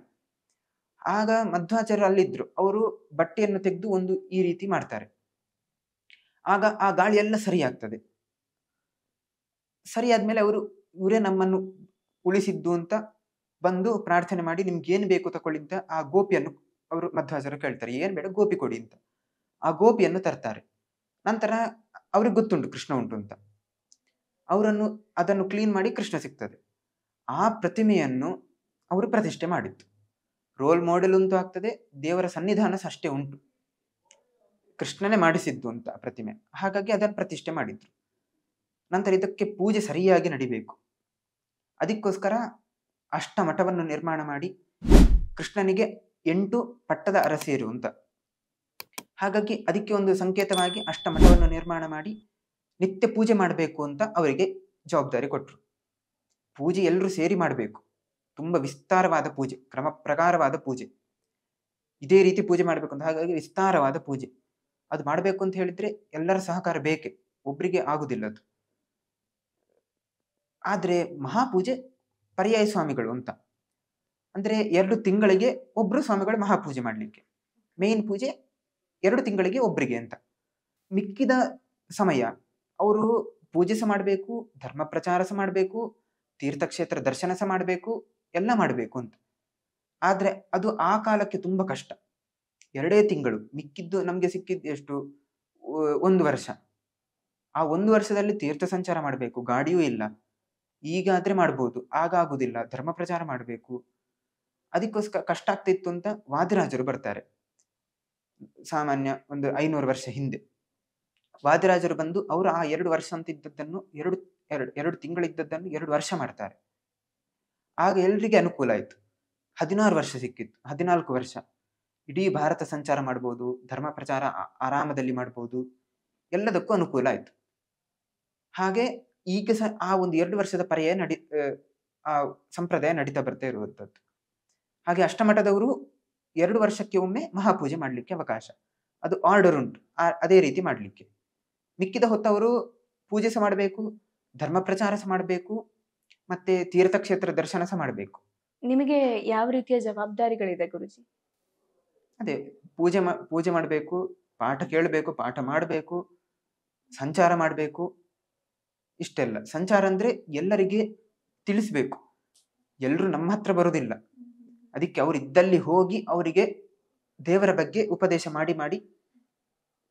ಆಗ ಮಧ್ವಾಚಾರ್ಯರು ಅಲ್ಲಿದ್ರು, ಅವರು ಬಟ್ಟೆಯನ್ನು ತೆಗೆದು ಒಂದು ಈ ರೀತಿ ಮಾಡ್ತಾರೆ. ಆಗ ಆ ಗಾಳಿ ಎಲ್ಲ ಸರಿಯಾಗ್ತದೆ. ಸರಿಯಾದ್ಮೇಲೆ ಅವರು ಇವರೇ ನಮ್ಮನ್ನು ಉಳಿಸಿದ್ದು ಅಂತ ಬಂದು ಪ್ರಾರ್ಥನೆ ಮಾಡಿ, ನಿಮ್ಗೆ ಏನ್ ಬೇಕು ತಕೊಳ್ಳಿ ಅಂತ ಆ ಗೋಪಿಯನ್ನು ಅವರು ಮಧ್ವಾಚಾರ್ಯರು ಕೇಳ್ತಾರೆ, ಏನ್ ಬೇಡ ಗೋಪಿ ಕೊಡಿ ಅಂತ. ಆ ಗೋಪಿಯನ್ನು ತರ್ತಾರೆ. ನಂತರ ಅವ್ರಿಗೆ ಗೊತ್ತುಂಟು ಕೃಷ್ಣ ಉಂಟು ಅಂತ, ಅದನ್ನು ಕ್ಲೀನ್ ಮಾಡಿ ಕೃಷ್ಣ ಸಿಗ್ತದೆ. ಆ ಪ್ರತಿಮೆಯನ್ನು ಅವರು ಪ್ರತಿಷ್ಠೆ ಮಾಡಿದ್ದು. ರೋಲ್ ಮಾಡೆಲ್ ಅಂತೂ ಆಗ್ತದೆ, ದೇವರ ಸನ್ನಿಧಾನ ಸಹ ಅಷ್ಟೇ ಉಂಟು. ಕೃಷ್ಣನೇ ಮಾಡಿಸಿದ್ದು ಅಂತ ಪ್ರತಿಮೆ, ಹಾಗಾಗಿ ಅದನ್ನು ಪ್ರತಿಷ್ಠೆ ಮಾಡಿದ್ರು. ನಂತರ ಇದಕ್ಕೆ ಪೂಜೆ ಸರಿಯಾಗಿ ನಡಿಬೇಕು. ಅದಕ್ಕೋಸ್ಕರ ಅಷ್ಟಮಠವನ್ನು ನಿರ್ಮಾಣ ಮಾಡಿ ಕೃಷ್ಣನಿಗೆ 8 ಪಟ್ಟದ ಅರಸೇರು ಅಂತ, ಹಾಗಾಗಿ ಅದಕ್ಕೆ ಒಂದು ಸಂಕೇತವಾಗಿ ಅಷ್ಟಮಠವನ್ನು ನಿರ್ಮಾಣ ಮಾಡಿ ನಿತ್ಯ ಪೂಜೆ ಮಾಡಬೇಕು ಅಂತ ಅವರಿಗೆ ಜವಾಬ್ದಾರಿ ಕೊಟ್ಟರು. ಪೂಜೆ ಎಲ್ಲರೂ ಸೇರಿ ಮಾಡಬೇಕು, ತುಂಬ ವಿಸ್ತಾರವಾದ ಪೂಜೆ, ಕ್ರಮ ಪ್ರಕಾರವಾದ ಪೂಜೆ, ಇದೇ ರೀತಿ ಪೂಜೆ ಮಾಡಬೇಕು ಅಂತ. ಹಾಗಾಗಿ ವಿಸ್ತಾರವಾದ ಪೂಜೆ ಅದು ಮಾಡಬೇಕು ಅಂತ ಹೇಳಿದ್ರೆ ಎಲ್ಲರ ಸಹಕಾರ ಬೇಕೆ, ಒಬ್ಬರಿಗೆ ಆಗುದಿಲ್ಲ ಅದು. ಆದರೆ ಮಹಾಪೂಜೆ ಪರ್ಯಾಯ ಸ್ವಾಮಿಗಳು ಅಂತ, ಅಂದರೆ 2 ತಿಂಗಳಿಗೆ ಒಬ್ರು ಸ್ವಾಮಿಗಳು ಮಹಾಪೂಜೆ ಮಾಡಲಿಕ್ಕೆ, ಮೇನ್ ಪೂಜೆ 2 ತಿಂಗಳಿಗೆ ಒಬ್ಬರಿಗೆ ಅಂತ. ಮಿಕ್ಕಿದ ಸಮಯ ಅವರು ಪೂಜೆ ಸಹ ಮಾಡಬೇಕು, ಧರ್ಮ ಪ್ರಚಾರ ಸಹ ಮಾಡಬೇಕು, ತೀರ್ಥಕ್ಷೇತ್ರ ದರ್ಶನ ಸಹ ಮಾಡಬೇಕು, ಎಲ್ಲ ಮಾಡಬೇಕು ಅಂತ. ಆದರೆ ಅದು ಆ ಕಾಲಕ್ಕೆ ತುಂಬ ಕಷ್ಟ. 2 ತಿಂಗಳು, ಮಿಕ್ಕಿದ್ದು ನಮಗೆ ಸಿಕ್ಕಿದ್ದು ಎಷ್ಟು, 1 ವರ್ಷ. ಆ 1 ವರ್ಷದಲ್ಲಿ ತೀರ್ಥ ಸಂಚಾರ ಮಾಡಬೇಕು, ಗಾಡಿಯೂ ಇಲ್ಲ. ಈಗಾದ್ರೆ ಮಾಡ್ಬೋದು, ಆಗ ಆಗುದಿಲ್ಲ, ಧರ್ಮ ಪ್ರಚಾರ ಮಾಡಬೇಕು. ಅದಕ್ಕೋಸ್ಕರ ಕಷ್ಟ ಆಗ್ತಿತ್ತು ಅಂತ ವಾದಿರಾಜರು ಬರ್ತಾರೆ. ಸಾಮಾನ್ಯ ಒಂದು 500 ವರ್ಷ ಹಿಂದೆ ವಾದಿರಾಜರು ಬಂದು ಅವರು ಆ 2 ವರ್ಷ ಅಂತ ಇದ್ದದ್ದನ್ನು 2 ತಿಂಗಳಿದ್ದದ್ದನ್ನು 2 ವರ್ಷ ಮಾಡ್ತಾರೆ. ಆಗ ಎಲ್ರಿಗೆ ಅನುಕೂಲ ಆಯ್ತು. 16 ವರ್ಷ ಸಿಕ್ಕಿತ್ತು, 14 ವರ್ಷ ಇಡೀ ಭಾರತ ಸಂಚಾರ ಮಾಡ್ಬೋದು, ಧರ್ಮ ಪ್ರಚಾರ ಆರಾಮದಲ್ಲಿ ಮಾಡ್ಬೋದು, ಎಲ್ಲದಕ್ಕೂ ಅನುಕೂಲ ಆಯ್ತು. ಹಾಗೆ ಈಗ ಸಹ ಆ ಒಂದು 2 ವರ್ಷದ ಪರ್ಯಾಯ ಆ ಸಂಪ್ರದಾಯ ನಡೀತಾ ಬರ್ತಾ ಇರುವಂಥದ್ದು. ಹಾಗೆ ಅಷ್ಟಮಠದವರು 2 ವರ್ಷಕ್ಕೆ ಒಮ್ಮೆ ಮಹಾಪೂಜೆ ಮಾಡಲಿಕ್ಕೆ ಅವಕಾಶ, ಅದು ಆರ್ಡರ್ ಉಂಟು, ಅದೇ ರೀತಿ ಮಾಡಲಿಕ್ಕೆ. ಮಿಕ್ಕಿದ ಹೊತ್ತವರು ಪೂಜೆ ಸಹ ಮಾಡಬೇಕು, ಧರ್ಮ ಪ್ರಚಾರ ಸಹ ಮಾಡಬೇಕು, ಮತ್ತೆ ತೀರ್ಥಕ್ಷೇತ್ರ ದರ್ಶನ ಸಹ ಮಾಡಬೇಕು. ನಿಮಗೆ ಯಾವ ರೀತಿಯ ಜವಾಬ್ದಾರಿಗಳಿದೆ ಗುರುಜಿ? ಅದೇ ಪೂಜೆ ಮಾಡಬೇಕು, ಪಾಠ ಕೇಳಬೇಕು, ಪಾಠ ಮಾಡಬೇಕು, ಸಂಚಾರ ಮಾಡಬೇಕು. ಇಷ್ಟೆಲ್ಲ ಸಂಚಾರ ಅಂದ್ರೆ ಎಲ್ಲರಿಗೆ ತಿಳಿಸ್ಬೇಕು, ಎಲ್ಲರೂ ನಮ್ಮ ಹತ್ರ ಬರೋದಿಲ್ಲ. ಅದಕ್ಕೆ ಅವರು ಇದ್ದಲ್ಲಿ ಹೋಗಿ ಅವರಿಗೆ ದೇವರ ಬಗ್ಗೆ ಉಪದೇಶ ಮಾಡಿ ಮಾಡಿ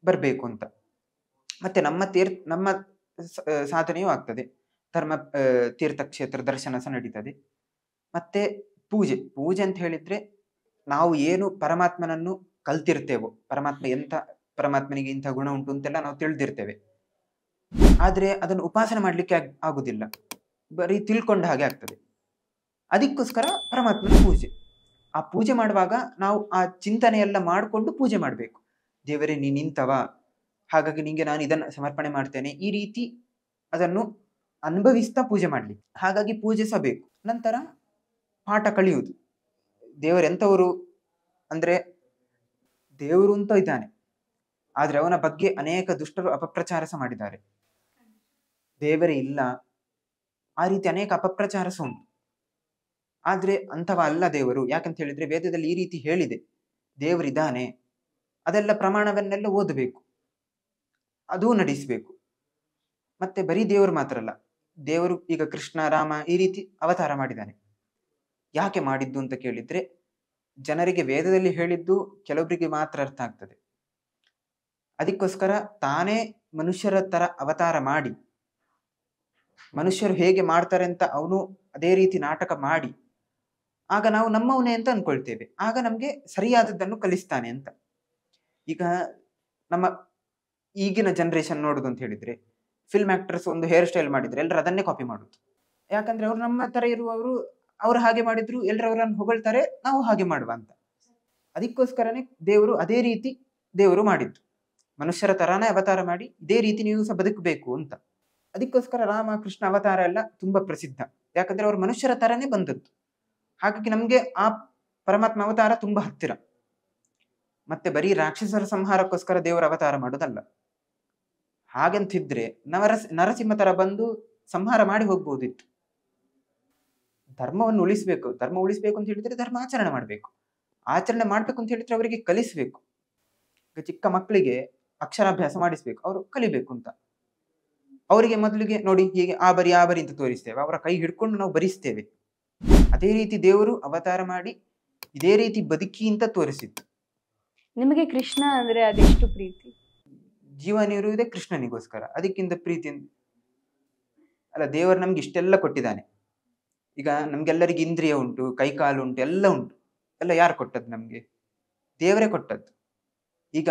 ಬರಬೇಕು ಅಂತ. ಮತ್ತೆ ನಮ್ಮ ಸಾಧನೆಯೂ ಆಗ್ತದೆ, ಧರ್ಮ ತೀರ್ಥಕ್ಷೇತ್ರ ದರ್ಶನ ಸಹ ನಡೀತದೆ. ಮತ್ತೆ ಪೂಜೆ ಅಂತ ಹೇಳಿದ್ರೆ ನಾವು ಏನು ಪರಮಾತ್ಮನನ್ನು ಕಲ್ತಿರ್ತೇವೋ, ಪರಮಾತ್ಮನಿಗೆ ಇಂಥ ಗುಣ ಉಂಟು ಅಂತೆಲ್ಲ ನಾವು ತಿಳಿದಿರ್ತೇವೆ. ಆದ್ರೆ ಅದನ್ನು ಉಪಾಸನೆ ಮಾಡ್ಲಿಕ್ಕೆ ಆಗುದಿಲ್ಲ, ಬರೀ ತಿಳ್ಕೊಂಡ ಹಾಗೆ ಆಗ್ತದೆ. ಅದಕ್ಕೋಸ್ಕರ ಪರಮಾತ್ಮನ ಪೂಜೆ. ಆ ಪೂಜೆ ಮಾಡುವಾಗ ನಾವು ಆ ಚಿಂತನೆ ಎಲ್ಲ ಮಾಡಿಕೊಂಡು ಪೂಜೆ ಮಾಡಬೇಕು. ದೇವರೇ ನೀ ನಿಂತವ, ಹಾಗಾಗಿ ನಿಂಗೆ ನಾನು ಇದನ್ನು ಸಮರ್ಪಣೆ ಮಾಡ್ತೇನೆ, ಈ ರೀತಿ ಅದನ್ನು ಅನುಭವಿಸ್ತಾ ಪೂಜೆ ಮಾಡಲಿ. ಹಾಗಾಗಿ ಪೂಜೆ ಸಹ ಬೇಕು. ನಂತರ ಪಾಠ ಕಲಿಯುವುದು. ದೇವರೆಂಥವರು ಅಂದ್ರೆ, ದೇವರು ಅಂತ ಇದ್ದಾನೆ, ಆದ್ರೆ ಅವನ ಬಗ್ಗೆ ಅನೇಕ ದುಷ್ಟರು ಅಪಪ್ರಚಾರ ಸಹ ಮಾಡಿದ್ದಾರೆ. ದೇವರೇ ಇಲ್ಲ, ಆ ರೀತಿ ಅನೇಕ ಅಪಪ್ರಚಾರ ಸಹ ಉಂಟು. ಆದ್ರೆ ಅಂಥವ ಅಲ್ಲ ದೇವರು. ಯಾಕಂತ ಹೇಳಿದ್ರೆ ವೇದದಲ್ಲಿ ಈ ರೀತಿ ಹೇಳಿದೆ, ದೇವರಿದ್ದಾನೆ. ಅದೆಲ್ಲ ಪ್ರಮಾಣವನ್ನೆಲ್ಲ ಓದಬೇಕು, ಅದೂ ನಡೆಸಬೇಕು. ಮತ್ತೆ ಬರೀ ದೇವರು ಮಾತ್ರ ಅಲ್ಲ, ದೇವರು ಈಗ ಕೃಷ್ಣ ರಾಮ ಈ ರೀತಿ ಅವತಾರ ಮಾಡಿದ್ದಾನೆ. ಯಾಕೆ ಮಾಡಿದ್ದು ಅಂತ ಕೇಳಿದ್ರೆ, ಜನರಿಗೆ ವೇದದಲ್ಲಿ ಹೇಳಿದ್ದು ಕೆಲವೊಬ್ಬರಿಗೆ ಮಾತ್ರ ಅರ್ಥ ಆಗ್ತದೆ. ಅದಕ್ಕೋಸ್ಕರ ತಾನೇ ಮನುಷ್ಯರ ತರ ಅವತಾರ ಮಾಡಿ, ಮನುಷ್ಯರು ಹೇಗೆ ಮಾಡ್ತಾರೆ ಅಂತ ಅವನು ಅದೇ ರೀತಿ ನಾಟಕ ಮಾಡಿ, ಆಗ ನಾವು ನಮ್ಮವನೇ ಅಂತ ಅನ್ಕೊಳ್ತೇವೆ. ಆಗ ನಮ್ಗೆ ಸರಿಯಾದದ್ದನ್ನು ಕಲಿಸ್ತಾನೆ ಅಂತ. ಈಗ ನಮ್ಮ ಈಗಿನ ಜನರೇಷನ್ ನೋಡುದು ಅಂತ ಹೇಳಿದ್ರೆ, ಫಿಲ್ಮ್ ಆಕ್ಟರ್ಸ್ ಒಂದು ಹೇರ್ ಸ್ಟೈಲ್ ಮಾಡಿದ್ರೆ ಎಲ್ಲರೂ ಅದನ್ನೇ ಕಾಪಿ ಮಾಡುದು. ಯಾಕಂದ್ರೆ ಅವ್ರು ನಮ್ಮ ತರ ಇರುವವರು, ಅವ್ರು ಹಾಗೆ ಮಾಡಿದ್ರು, ಎಲ್ಲರವರನ್ನು ಹೊಗಳ್ತಾರೆ, ನಾವು ಹಾಗೆ ಮಾಡುವ ಅಂತ. ಅದಕ್ಕೋಸ್ಕರನೇ ದೇವರು ಅದೇ ರೀತಿ ದೇವರು ಮಾಡಿದ್ದು, ಮನುಷ್ಯರ ತರಾನೇ ಅವತಾರ ಮಾಡಿ ಇದೇ ರೀತಿ ನೀವು ಸಹ ಬದುಕಬೇಕು ಅಂತ. ಅದಕ್ಕೋಸ್ಕರ ರಾಮ ಕೃಷ್ಣ ಅವತಾರ ಎಲ್ಲ ತುಂಬಾ ಪ್ರಸಿದ್ಧ. ಯಾಕಂದ್ರೆ ಅವ್ರು ಮನುಷ್ಯರ ತರಾನೇ ಬಂದದ್ದು. ಹಾಗಾಗಿ ನಮ್ಗೆ ಆ ಪರಮಾತ್ಮ ಅವತಾರ ತುಂಬಾ ಹತ್ತಿರ. ಮತ್ತೆ ಬರೀ ರಾಕ್ಷಸರ ಸಂಹಾರಕ್ಕೋಸ್ಕರ ದೇವರ ಅವತಾರ ಮಾಡೋದಲ್ಲ. ಹಾಗಂತಿದ್ರೆ ನರಸಿಂಹ ತರ ಬಂದು ಸಂಹಾರ ಮಾಡಿ ಹೋಗ್ಬೋದಿತ್ತು. ಧರ್ಮವನ್ನು ಉಳಿಸ್ಬೇಕು. ಧರ್ಮ ಉಳಿಸ್ಬೇಕು ಅಂತ ಹೇಳಿದ್ರೆ ಧರ್ಮ ಆಚರಣೆ ಮಾಡ್ಬೇಕು. ಆಚರಣೆ ಮಾಡ್ಬೇಕು ಅಂತ ಹೇಳಿದ್ರೆ ಅವರಿಗೆ ಕಲಿಸ್ಬೇಕು. ಈಗ ಚಿಕ್ಕ ಮಕ್ಕಳಿಗೆ ಅಕ್ಷರಾಭ್ಯಾಸ ಮಾಡಿಸ್ಬೇಕು, ಅವರು ಕಲಿಬೇಕು ಅಂತ. ಅವರಿಗೆ ಮೊದಲಿಗೆ ನೋಡಿ, ಹೀಗೆ ಆ ಬರಿ ಅಂತ ತೋರಿಸ್ತೇವೆ, ಅವರ ಕೈ ಹಿಡ್ಕೊಂಡು ನಾವು ಬರಿಸ್ತೇವೆ. ಅದೇ ರೀತಿ ದೇವರು ಅವತಾರ ಮಾಡಿ ಇದೇ ರೀತಿ ಬದುಕಿ ಅಂತ ತೋರಿಸಿತ್ತು. ನಿಮಗೆ ಕೃಷ್ಣ ಅಂದ್ರೆ ಅದೆಷ್ಟು ಪ್ರೀತಿ? ಜೀವನ ಇರುವುದೇ ಕೃಷ್ಣನಿಗೋಸ್ಕರ, ಅದಕ್ಕಿಂತ ಪ್ರೀತಿ ಅಲ್ಲ. ದೇವರು ನಮ್ಗೆ ಇಷ್ಟೆಲ್ಲ ಕೊಟ್ಟಿದ್ದಾನೆ. ಈಗ ನಮ್ಗೆಲ್ಲರಿಗೆ ಇಂದ್ರಿಯ ಉಂಟು, ಕೈಕಾಲು ಉಂಟು, ಎಲ್ಲ ಉಂಟು. ಎಲ್ಲ ಯಾರು ಕೊಟ್ಟದ್ದು ನಮ್ಗೆ? ದೇವರೇ ಕೊಟ್ಟದ್ದು. ಈಗ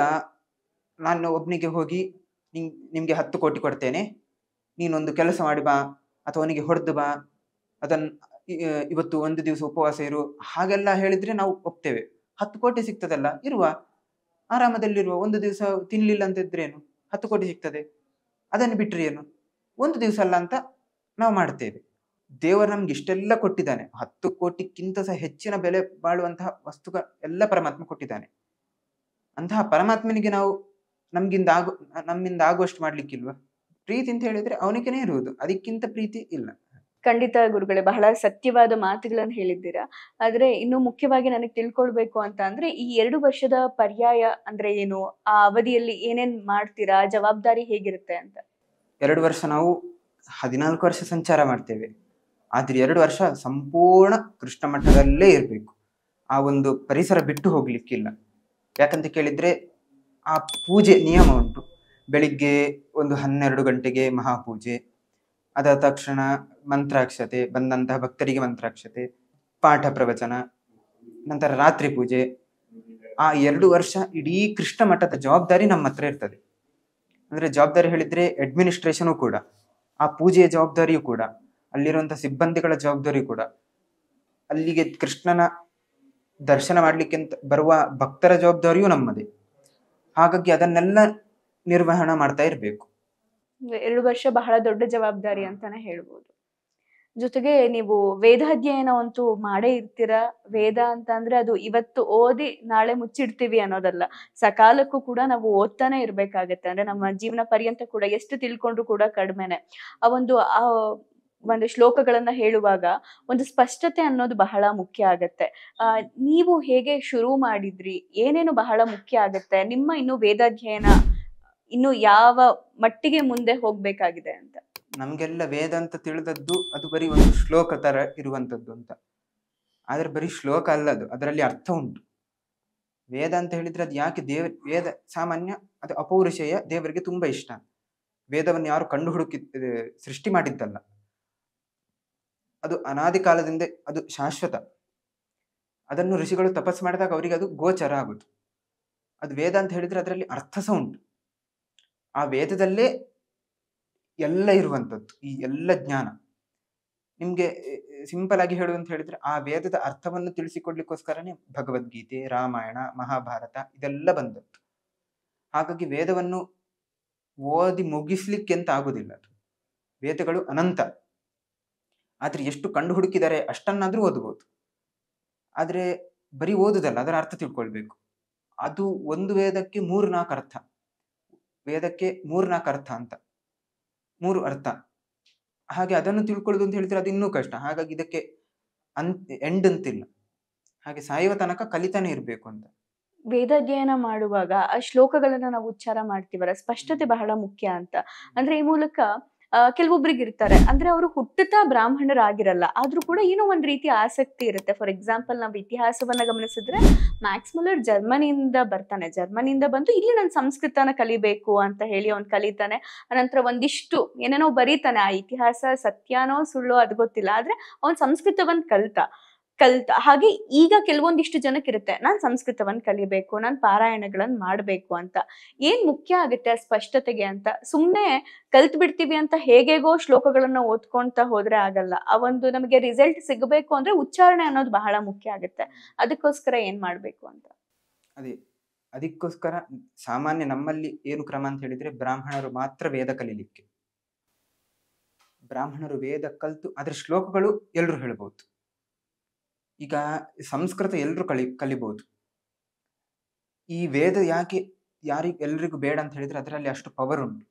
ನಾನು ಒಬ್ನಿಗೆ ಹೋಗಿ ನಿಮ್ಗೆ 10 ಕೋಟಿ ಕೊಡ್ತೇನೆ, ನೀನೊಂದು ಕೆಲಸ ಮಾಡಿ ಬಾ, ಅಥವಾ ಅವನಿಗೆ ಹೊಡೆದು ಬಾ, ಅದನ್ನ ಇವತ್ತು ಒಂದು ದಿವಸ ಉಪವಾಸ ಇರು, ಹಾಗೆಲ್ಲ ಹೇಳಿದ್ರೆ ನಾವು ಒಪ್ತೇವೆ. 10 ಕೋಟಿ ಸಿಗ್ತದಲ್ಲ, ಇರುವ ಆರಾಮದಲ್ಲಿರುವ, ಒಂದು ದಿವಸ ತಿನ್ಲಿಲ್ಲ ಅಂತ ಇದ್ರೇನು, 10 ಕೋಟಿ ಸಿಗ್ತದೆ, ಅದನ್ನು ಬಿಟ್ರೆ ಏನು, ಒಂದು ದಿವಸ ಅಲ್ಲ ಅಂತ ನಾವು ಮಾಡ್ತೇವೆ. ದೇವರು ನಮ್ಗೆ ಇಷ್ಟೆಲ್ಲ ಕೊಟ್ಟಿದ್ದಾನೆ, 10 ಕೋಟಿಕ್ಕಿಂತ ಸಹ ಹೆಚ್ಚಿನ ಬೆಲೆ ಬಾಳುವಂತಹ ವಸ್ತುಗಳ ಎಲ್ಲ ಪರಮಾತ್ಮ ಕೊಟ್ಟಿದ್ದಾನೆ. ಅಂತಹ ಪರಮಾತ್ಮನಿಗೆ ನಾವು ನಮ್ಮಿಂದ ಆಗುವಷ್ಟು ಮಾಡ್ಲಿಕ್ಕಿಲ್ವಾ? ಪ್ರೀತಿ ಅಂತ ಹೇಳಿದ್ರೆ ಅವನಿಗೇನೆ ಇರುವುದು, ಅದಕ್ಕಿಂತ ಪ್ರೀತಿ ಇಲ್ಲ. ಖಂಡಿತ ಗುರುಗಳೇ, ಬಹಳ ಸತ್ಯವಾದ ಮಾತುಗಳನ್ನು ಹೇಳಿದ್ದೀರಾ. ಆದ್ರೆ ಇನ್ನು ಮುಖ್ಯವಾಗಿ ನನಗೆ ತಿಳ್ಕೊಳ್ಬೇಕು ಅಂತ ಅಂದ್ರೆ, ಈ 2 ವರ್ಷದ ಪರ್ಯಾಯ ಅಂದ್ರೆ ಏನು, ಆ ಅವಧಿಯಲ್ಲಿ ಏನೇನ್ ಮಾಡ್ತೀರಾ, ಜವಾಬ್ದಾರಿ ಹೇಗಿರುತ್ತೆ ಅಂತ? 2 ವರ್ಷ ನಾವು 14 ವರ್ಷ ಸಂಚಾರ ಮಾಡ್ತೇವೆ. ಆದ್ರೆ 2 ವರ್ಷ ಸಂಪೂರ್ಣ ಕೃಷ್ಣ ಮಠದಲ್ಲೇ ಇರಬೇಕು. ಆ ಒಂದು ಪರಿಸರ ಬಿಟ್ಟು ಹೋಗ್ಲಿಕ್ಕಿಲ್ಲ. ಯಾಕಂತ ಕೇಳಿದ್ರೆ ಆ ಪೂಜೆ ನಿಯಮ ಉಂಟು. ಬೆಳಿಗ್ಗೆ ಒಂದು 12 ಗಂಟೆಗೆ ಮಹಾಪೂಜೆ, ಅದಾದ ತಕ್ಷಣ ಮಂತ್ರಾಕ್ಷತೆ, ಬಂದಂತಹ ಭಕ್ತರಿಗೆ ಮಂತ್ರಾಕ್ಷತೆ, ಪಾಠ ಪ್ರವಚನ, ನಂತರ ರಾತ್ರಿ ಪೂಜೆ. ಆ 2 ವರ್ಷ ಇಡೀ ಕೃಷ್ಣ ಮಠದ ಜವಾಬ್ದಾರಿ ನಮ್ಮ ಹತ್ರ ಇರ್ತದೆ. ಅಂದ್ರೆ ಜವಾಬ್ದಾರಿ ಹೇಳಿದ್ರೆ ಅಡ್ಮಿನಿಸ್ಟ್ರೇಷನು ಕೂಡ, ಆ ಪೂಜೆಯ ಜವಾಬ್ದಾರಿಯೂ ಕೂಡ, ಅಲ್ಲಿರುವಂತಹ ಸಿಬ್ಬಂದಿಗಳ ಜವಾಬ್ದಾರಿಯೂ ಕೂಡ, ಅಲ್ಲಿಗೆ ಕೃಷ್ಣನ ದರ್ಶನ ಮಾಡ್ಲಿಕ್ಕೆ ಅಂತ ಬರುವ ಭಕ್ತರ ಜವಾಬ್ದಾರಿಯೂ ನಮ್ಮದೇ. ಹಾಗಾಗಿ ಅದನ್ನೆಲ್ಲ ನಿರ್ವಹಣೆ ಮಾಡ್ತಾ ಇರ್ಬೇಕು. 2 ವರ್ಷ ಬಹಳ ದೊಡ್ಡ ಜವಾಬ್ದಾರಿ ಅಂತಾನೆ ಹೇಳ್ಬೋದು. ಜೊತೆಗೆ ನೀವು ವೇದಾಧ್ಯಯನ ಅಂತೂ ಮಾಡೇ ಇರ್ತೀರಾ. ವೇದ ಅಂತ ಅಂದ್ರೆ ಅದು ಇವತ್ತು ಓದಿ ನಾಳೆ ಮುಚ್ಚಿಡ್ತೀವಿ ಅನ್ನೋದಲ್ಲ, ಸಕಾಲಕ್ಕೂ ಕೂಡ ನಾವು ಓದ್ತಾನೆ ಇರ್ಬೇಕಾಗತ್ತೆ. ಅಂದ್ರೆ ನಮ್ಮ ಜೀವನ ಪರ್ಯಂತ ಕೂಡ ಎಷ್ಟು ತಿಳ್ಕೊಂಡ್ರು ಕೂಡ ಕಡಿಮೆನೆ. ಆ ಒಂದು ಶ್ಲೋಕಗಳನ್ನ ಹೇಳುವಾಗ ಒಂದು ಸ್ಪಷ್ಟತೆ ಅನ್ನೋದು ಬಹಳ ಮುಖ್ಯ ಆಗತ್ತೆ. ನೀವು ಹೇಗೆ ಶುರು ಮಾಡಿದ್ರಿ, ಏನೇನು ಬಹಳ ಮುಖ್ಯ ಆಗತ್ತೆ, ನಿಮ್ಮ ಇನ್ನು ವೇದಾಧ್ಯಯನ ಇನ್ನು ಯಾವ ಮಟ್ಟಿಗೆ ಮುಂದೆ ಹೋಗ್ಬೇಕಾಗಿದೆ ಅಂತ? ನಮ್ಗೆಲ್ಲ ವೇದ ಅಂತ ತಿಳಿದದ್ದು ಅದು ಬರೀ ಒಂದು ಶ್ಲೋಕ ತರ ಇರುವಂತದ್ದು ಅಂತ. ಆದ್ರೆ ಬರೀ ಶ್ಲೋಕ ಅಲ್ಲ, ಅದು ಅದರಲ್ಲಿ ಅರ್ಥ ಉಂಟು. ವೇದ ಅಂತ ಹೇಳಿದ್ರೆ ಅದು ಯಾಕೆ ವೇದ ಸಾಮಾನ್ಯ, ಅದು ಅಪೌರುಷೇಯ, ದೇವರಿಗೆ ತುಂಬಾ ಇಷ್ಟ. ವೇದವನ್ನು ಯಾರು ಕಂಡು ಸೃಷ್ಟಿ ಮಾಡಿದ್ದಲ್ಲ, ಅದು ಅನಾದಿ ಕಾಲದಿಂದ ಅದು ಶಾಶ್ವತ. ಅದನ್ನು ಋಷಿಗಳು ತಪಸ್ಸು ಮಾಡಿದಾಗ ಅವರಿಗೆ ಅದು ಗೋಚರ ಆಗುದು. ಅದು ವೇದ ಅಂತ ಹೇಳಿದ್ರೆ ಅದರಲ್ಲಿ ಅರ್ಥ ಸಹ ಉಂಟು. ಆ ವೇದದಲ್ಲೇ ಎಲ್ಲ ಇರುವಂಥದ್ದು, ಈ ಎಲ್ಲ ಜ್ಞಾನ. ನಿಮ್ಗೆ ಸಿಂಪಲ್ ಆಗಿ ಹೇಳುವಂತ ಹೇಳಿದ್ರೆ, ಆ ವೇದದ ಅರ್ಥವನ್ನು ತಿಳಿಸಿಕೊಡ್ಲಿಕ್ಕೋಸ್ಕರನೇ ಭಗವದ್ಗೀತೆ, ರಾಮಾಯಣ, ಮಹಾಭಾರತ ಇದೆಲ್ಲ ಬಂದದ್ದು. ಹಾಗಾಗಿ ವೇದವನ್ನು ಓದಿ ಮುಗಿಸ್ಲಿಕ್ಕೆ ಅಂತ ಆಗುದಿಲ್ಲ. ಅದು ವೇದಗಳು ಅನಂತ. ಆದ್ರೆ ಎಷ್ಟು ಕಂಡು ಹುಡುಕಿದ್ದಾರೆ ಅಷ್ಟನ್ನಾದ್ರೂ ಓದಬಹುದು. ಆದ್ರೆ ಬರೀ ಓದುದಲ್ಲ, ಅದರ ಅರ್ಥ ತಿಳ್ಕೊಳ್ಬೇಕು. ಅದು ಒಂದು ವೇದಕ್ಕೆ 3-4 ಅರ್ಥ, ವೇದಕ್ಕೆ 3-4 ಅರ್ಥ ಅಂತ, 3 ಅರ್ಥ. ಹಾಗೆ ಅದನ್ನು ತಿಳ್ಕೊಳ್ಳೋದು ಅಂತ ಹೇಳಿದ್ರೆ ಅದು ಇನ್ನೂ ಕಷ್ಟ. ಹಾಗಾಗಿ ಇದಕ್ಕೆ ಎಂಡ್ ಅಂತಿಲ್ಲ. ಹಾಗೆ ಸಾಯುವ ತನಕ ಕಲಿತಾನೆ ಇರ್ಬೇಕು ಅಂತ. ವೇದಾಧ್ಯಯನ ಮಾಡುವಾಗ ಆ ಶ್ಲೋಕಗಳನ್ನ ನಾವು ಉಚ್ಚಾರ ಮಾಡ್ತೀವಲ್ಲ, ಸ್ಪಷ್ಟತೆ ಬಹಳ ಮುಖ್ಯ ಅಂತ. ಅಂದ್ರೆ ಈ ಮೂಲಕ ಕೆಲವೊಬ್ರಿಗೆ ಇರ್ತಾರೆ, ಅಂದ್ರೆ ಅವರು ಹುಟ್ಟುತ್ತಾ ಬ್ರಾಹ್ಮಣರಾಗಿರಲ್ಲ, ಆದ್ರೂ ಕೂಡ ಏನೋ ಒಂದ್ ರೀತಿ ಆಸಕ್ತಿ ಇರುತ್ತೆ. ಫಾರ್ ಎಕ್ಸಾಂಪಲ್, ನಾವು ಇತಿಹಾಸವನ್ನ ಗಮನಿಸಿದ್ರೆ ಮ್ಯಾಕ್ಸ್ ಮುಲ್ಲರ್ ಜರ್ಮನಿಯಿಂದ ಬರ್ತಾನೆ. ಜರ್ಮನಿಯಿಂದ ಬಂದು ಇಲ್ಲಿ ನಾನು ಸಂಸ್ಕೃತನ ಕಲಿಬೇಕು ಅಂತ ಹೇಳಿ ಅವ್ನು ಕಲಿತಾನೆ. ಅನಂತರ ಒಂದಿಷ್ಟು ಏನೇನೋ ಬರೀತಾನೆ. ಆ ಇತಿಹಾಸ ಸತ್ಯನೋ ಸುಳ್ಳೋ ಅದು ಗೊತ್ತಿಲ್ಲ, ಆದ್ರೆ ಅವ್ನು ಸಂಸ್ಕೃತವನ್ನ ಕಲ್ತ. ಹಾಗೆ ಈಗ ಕೆಲವೊಂದಿಷ್ಟು ಜನಕ್ಕಿರುತ್ತೆ, ನಾನ್ ಸಂಸ್ಕೃತವನ್ನ ಕಲಿಬೇಕು, ನಾನ್ ಪಾರಾಯಣಗಳನ್ನ ಮಾಡ್ಬೇಕು ಅಂತ. ಏನ್ ಮುಖ್ಯ ಆಗುತ್ತೆ ಆ ಸ್ಪಷ್ಟತೆಗೆ ಅಂತ? ಸುಮ್ನೆ ಕಲ್ತ್ ಬಿಡ್ತೀವಿ ಅಂತ ಹೇಗೇಗೋ ಶ್ಲೋಕಗಳನ್ನ ಓದ್ಕೊಂತ ಹೋದ್ರೆ ಆಗಲ್ಲ. ಆ ಒಂದು ನಮಗೆ ರಿಸಲ್ಟ್ ಸಿಗಬೇಕು ಅಂದ್ರೆ ಉಚ್ಚಾರಣೆ ಅನ್ನೋದು ಬಹಳ ಮುಖ್ಯ ಆಗುತ್ತೆ. ಅದಕ್ಕೋಸ್ಕರ ಏನ್ ಮಾಡ್ಬೇಕು ಅಂತ? ಅದಕ್ಕೋಸ್ಕರ ಸಾಮಾನ್ಯ ನಮ್ಮಲ್ಲಿ ಏನು ಕ್ರಮ ಅಂತ ಹೇಳಿದ್ರೆ, ಬ್ರಾಹ್ಮಣರು ಮಾತ್ರ ವೇದ ಕಲೀಲಿಕ್ಕೆ. ಬ್ರಾಹ್ಮಣರು ವೇದ ಕಲ್ತು ಅದ್ರ ಶ್ಲೋಕಗಳು ಎಲ್ರು ಹೇಳ್ಬಹುದು. ಈಗ ಸಂಸ್ಕೃತ ಎಲ್ರು ಕಲಿಬಹುದು. ಈ ವೇದ ಯಾಕೆ ಎಲ್ರಿಗೂ ಬೇಡ ಅಂತ ಹೇಳಿದ್ರೆ, ಅದರಲ್ಲಿ ಅಷ್ಟು ಪವರ್ ಉಂಟು.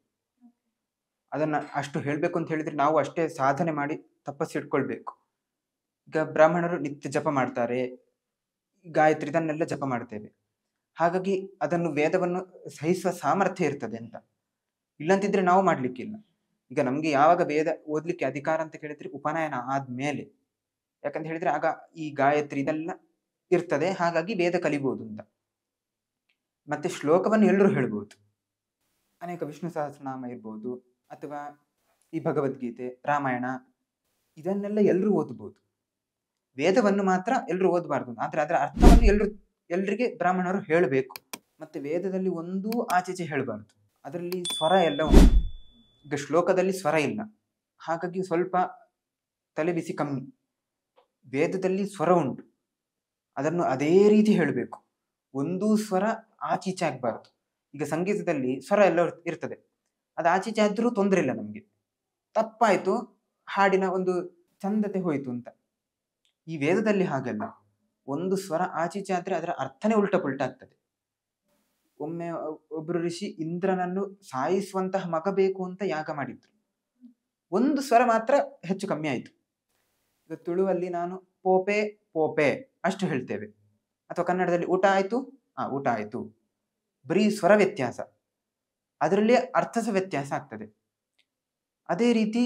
ಅದನ್ನ ಅಷ್ಟು ಹೇಳ್ಬೇಕು ಅಂತ ಹೇಳಿದ್ರೆ ನಾವು ಅಷ್ಟೇ ಸಾಧನೆ ಮಾಡಿ ತಪಸ್ಸಿಟ್ಕೊಳ್ಬೇಕು. ಈಗ ಬ್ರಾಹ್ಮಣರು ನಿತ್ಯ ಜಪ ಮಾಡ್ತಾರೆ, ಗಾಯತ್ರಿ ಇದನ್ನೆಲ್ಲ ಜಪ ಮಾಡ್ತೇವೆ. ಹಾಗಾಗಿ ಅದನ್ನು ವೇದವನ್ನು ಸಹಿಸುವ ಸಾಮರ್ಥ್ಯ ಇರ್ತದೆ ಅಂತ. ಇಲ್ಲಂತಿದ್ರೆ ನಾವು ಮಾಡ್ಲಿಕ್ಕಿಲ್ಲ. ಈಗ ನಮ್ಗೆ ಯಾವಾಗ ವೇದ ಓದ್ಲಿಕ್ಕೆ ಅಧಿಕಾರ ಅಂತ ಕೇಳಿದ್ರೆ ಉಪನಯನ ಆದ್ಮೇಲೆ. ಯಾಕಂತ ಹೇಳಿದ್ರೆ ಆಗ ಈ ಗಾಯತ್ರಿ ಇದೆಲ್ಲ ಇರ್ತದೆ, ಹಾಗಾಗಿ ವೇದ ಕಲಿಬಹುದು ಅಂತ. ಮತ್ತೆ ಶ್ಲೋಕವನ್ನು ಎಲ್ಲರೂ ಹೇಳ್ಬಹುದು. ಅನೇಕ ವಿಷ್ಣು ಸಹಸ್ರನಾಮ ಇರ್ಬೋದು, ಅಥವಾ ಈ ಭಗವದ್ಗೀತೆ, ರಾಮಾಯಣ ಇದನ್ನೆಲ್ಲ ಎಲ್ಲರೂ ಓದಬಹುದು. ವೇದವನ್ನು ಮಾತ್ರ ಎಲ್ಲರೂ ಓದಬಾರ್ದು, ಆದ್ರೆ ಅದರ ಅರ್ಥವನ್ನು ಎಲ್ರಿಗೆ ಬ್ರಾಹ್ಮಣರು ಹೇಳಬೇಕು. ಮತ್ತೆ ವೇದದಲ್ಲಿ ಒಂದೂ ಆಚೆಚೆ ಹೇಳಬಾರ್ದು, ಅದರಲ್ಲಿ ಸ್ವರ ಎಲ್ಲ ಉಂಟು. ಈಗ ಶ್ಲೋಕದಲ್ಲಿ ಸ್ವರ ಇಲ್ಲ, ಹಾಗಾಗಿ ಸ್ವಲ್ಪ ತಲೆ ಬಿಸಿ ಕಮ್ಮಿ. ವೇದದಲ್ಲಿ ಸ್ವರ ಉಂಟು, ಅದನ್ನು ಅದೇ ರೀತಿ ಹೇಳಬೇಕು. ಒಂದೂ ಸ್ವರ ಆಚೀಚೆ ಆಗ್ಬಾರ್ದು. ಈಗ ಸಂಗೀತದಲ್ಲಿ ಸ್ವರ ಎಲ್ಲ ಇರ್ತದೆ, ಅದು ಆಚೀಚೆ ಆದ್ರೂ ತೊಂದರೆ ಇಲ್ಲ, ನಮಗೆ ತಪ್ಪಾಯ್ತು, ಹಾಡಿನ ಒಂದು ಚಂದತೆ ಹೋಯ್ತು ಅಂತ. ಈ ವೇದದಲ್ಲಿ ಹಾಗಲ್ಲ, ಒಂದು ಸ್ವರ ಆಚೀಚೆ ಆದ್ರೆ ಅದರ ಅರ್ಥನೇ ಉಲ್ಟಾ ಪುಲ್ಟಾ ಆಗ್ತದೆ. ಒಮ್ಮೆ ಒಬ್ರು ಋಷಿ ಇಂದ್ರನನ್ನು ಸಾಯಿಸುವಂತಹ ಮಗ ಬೇಕು ಅಂತ ಯಾಗ ಮಾಡಿದ್ರು, ಒಂದು ಸ್ವರ ಮಾತ್ರ ಹೆಚ್ಚು ಕಮ್ಮಿ ಆಯ್ತು. ಈಗ ತುಳುವಲ್ಲಿ ನಾನು ಪೋಪೆ ಪೋಪೆ ಅಷ್ಟು ಹೇಳ್ತೇವೆ, ಅಥವಾ ಕನ್ನಡದಲ್ಲಿ ಊಟ ಆಯ್ತು ಊಟ ಆಯ್ತು, ಬರೀ ಸ್ವರ ವ್ಯತ್ಯಾಸ, ಅದರಲ್ಲಿ ಅರ್ಥ ಸಹ ವ್ಯತ್ಯಾಸ ಆಗ್ತದೆ. ಅದೇ ರೀತಿ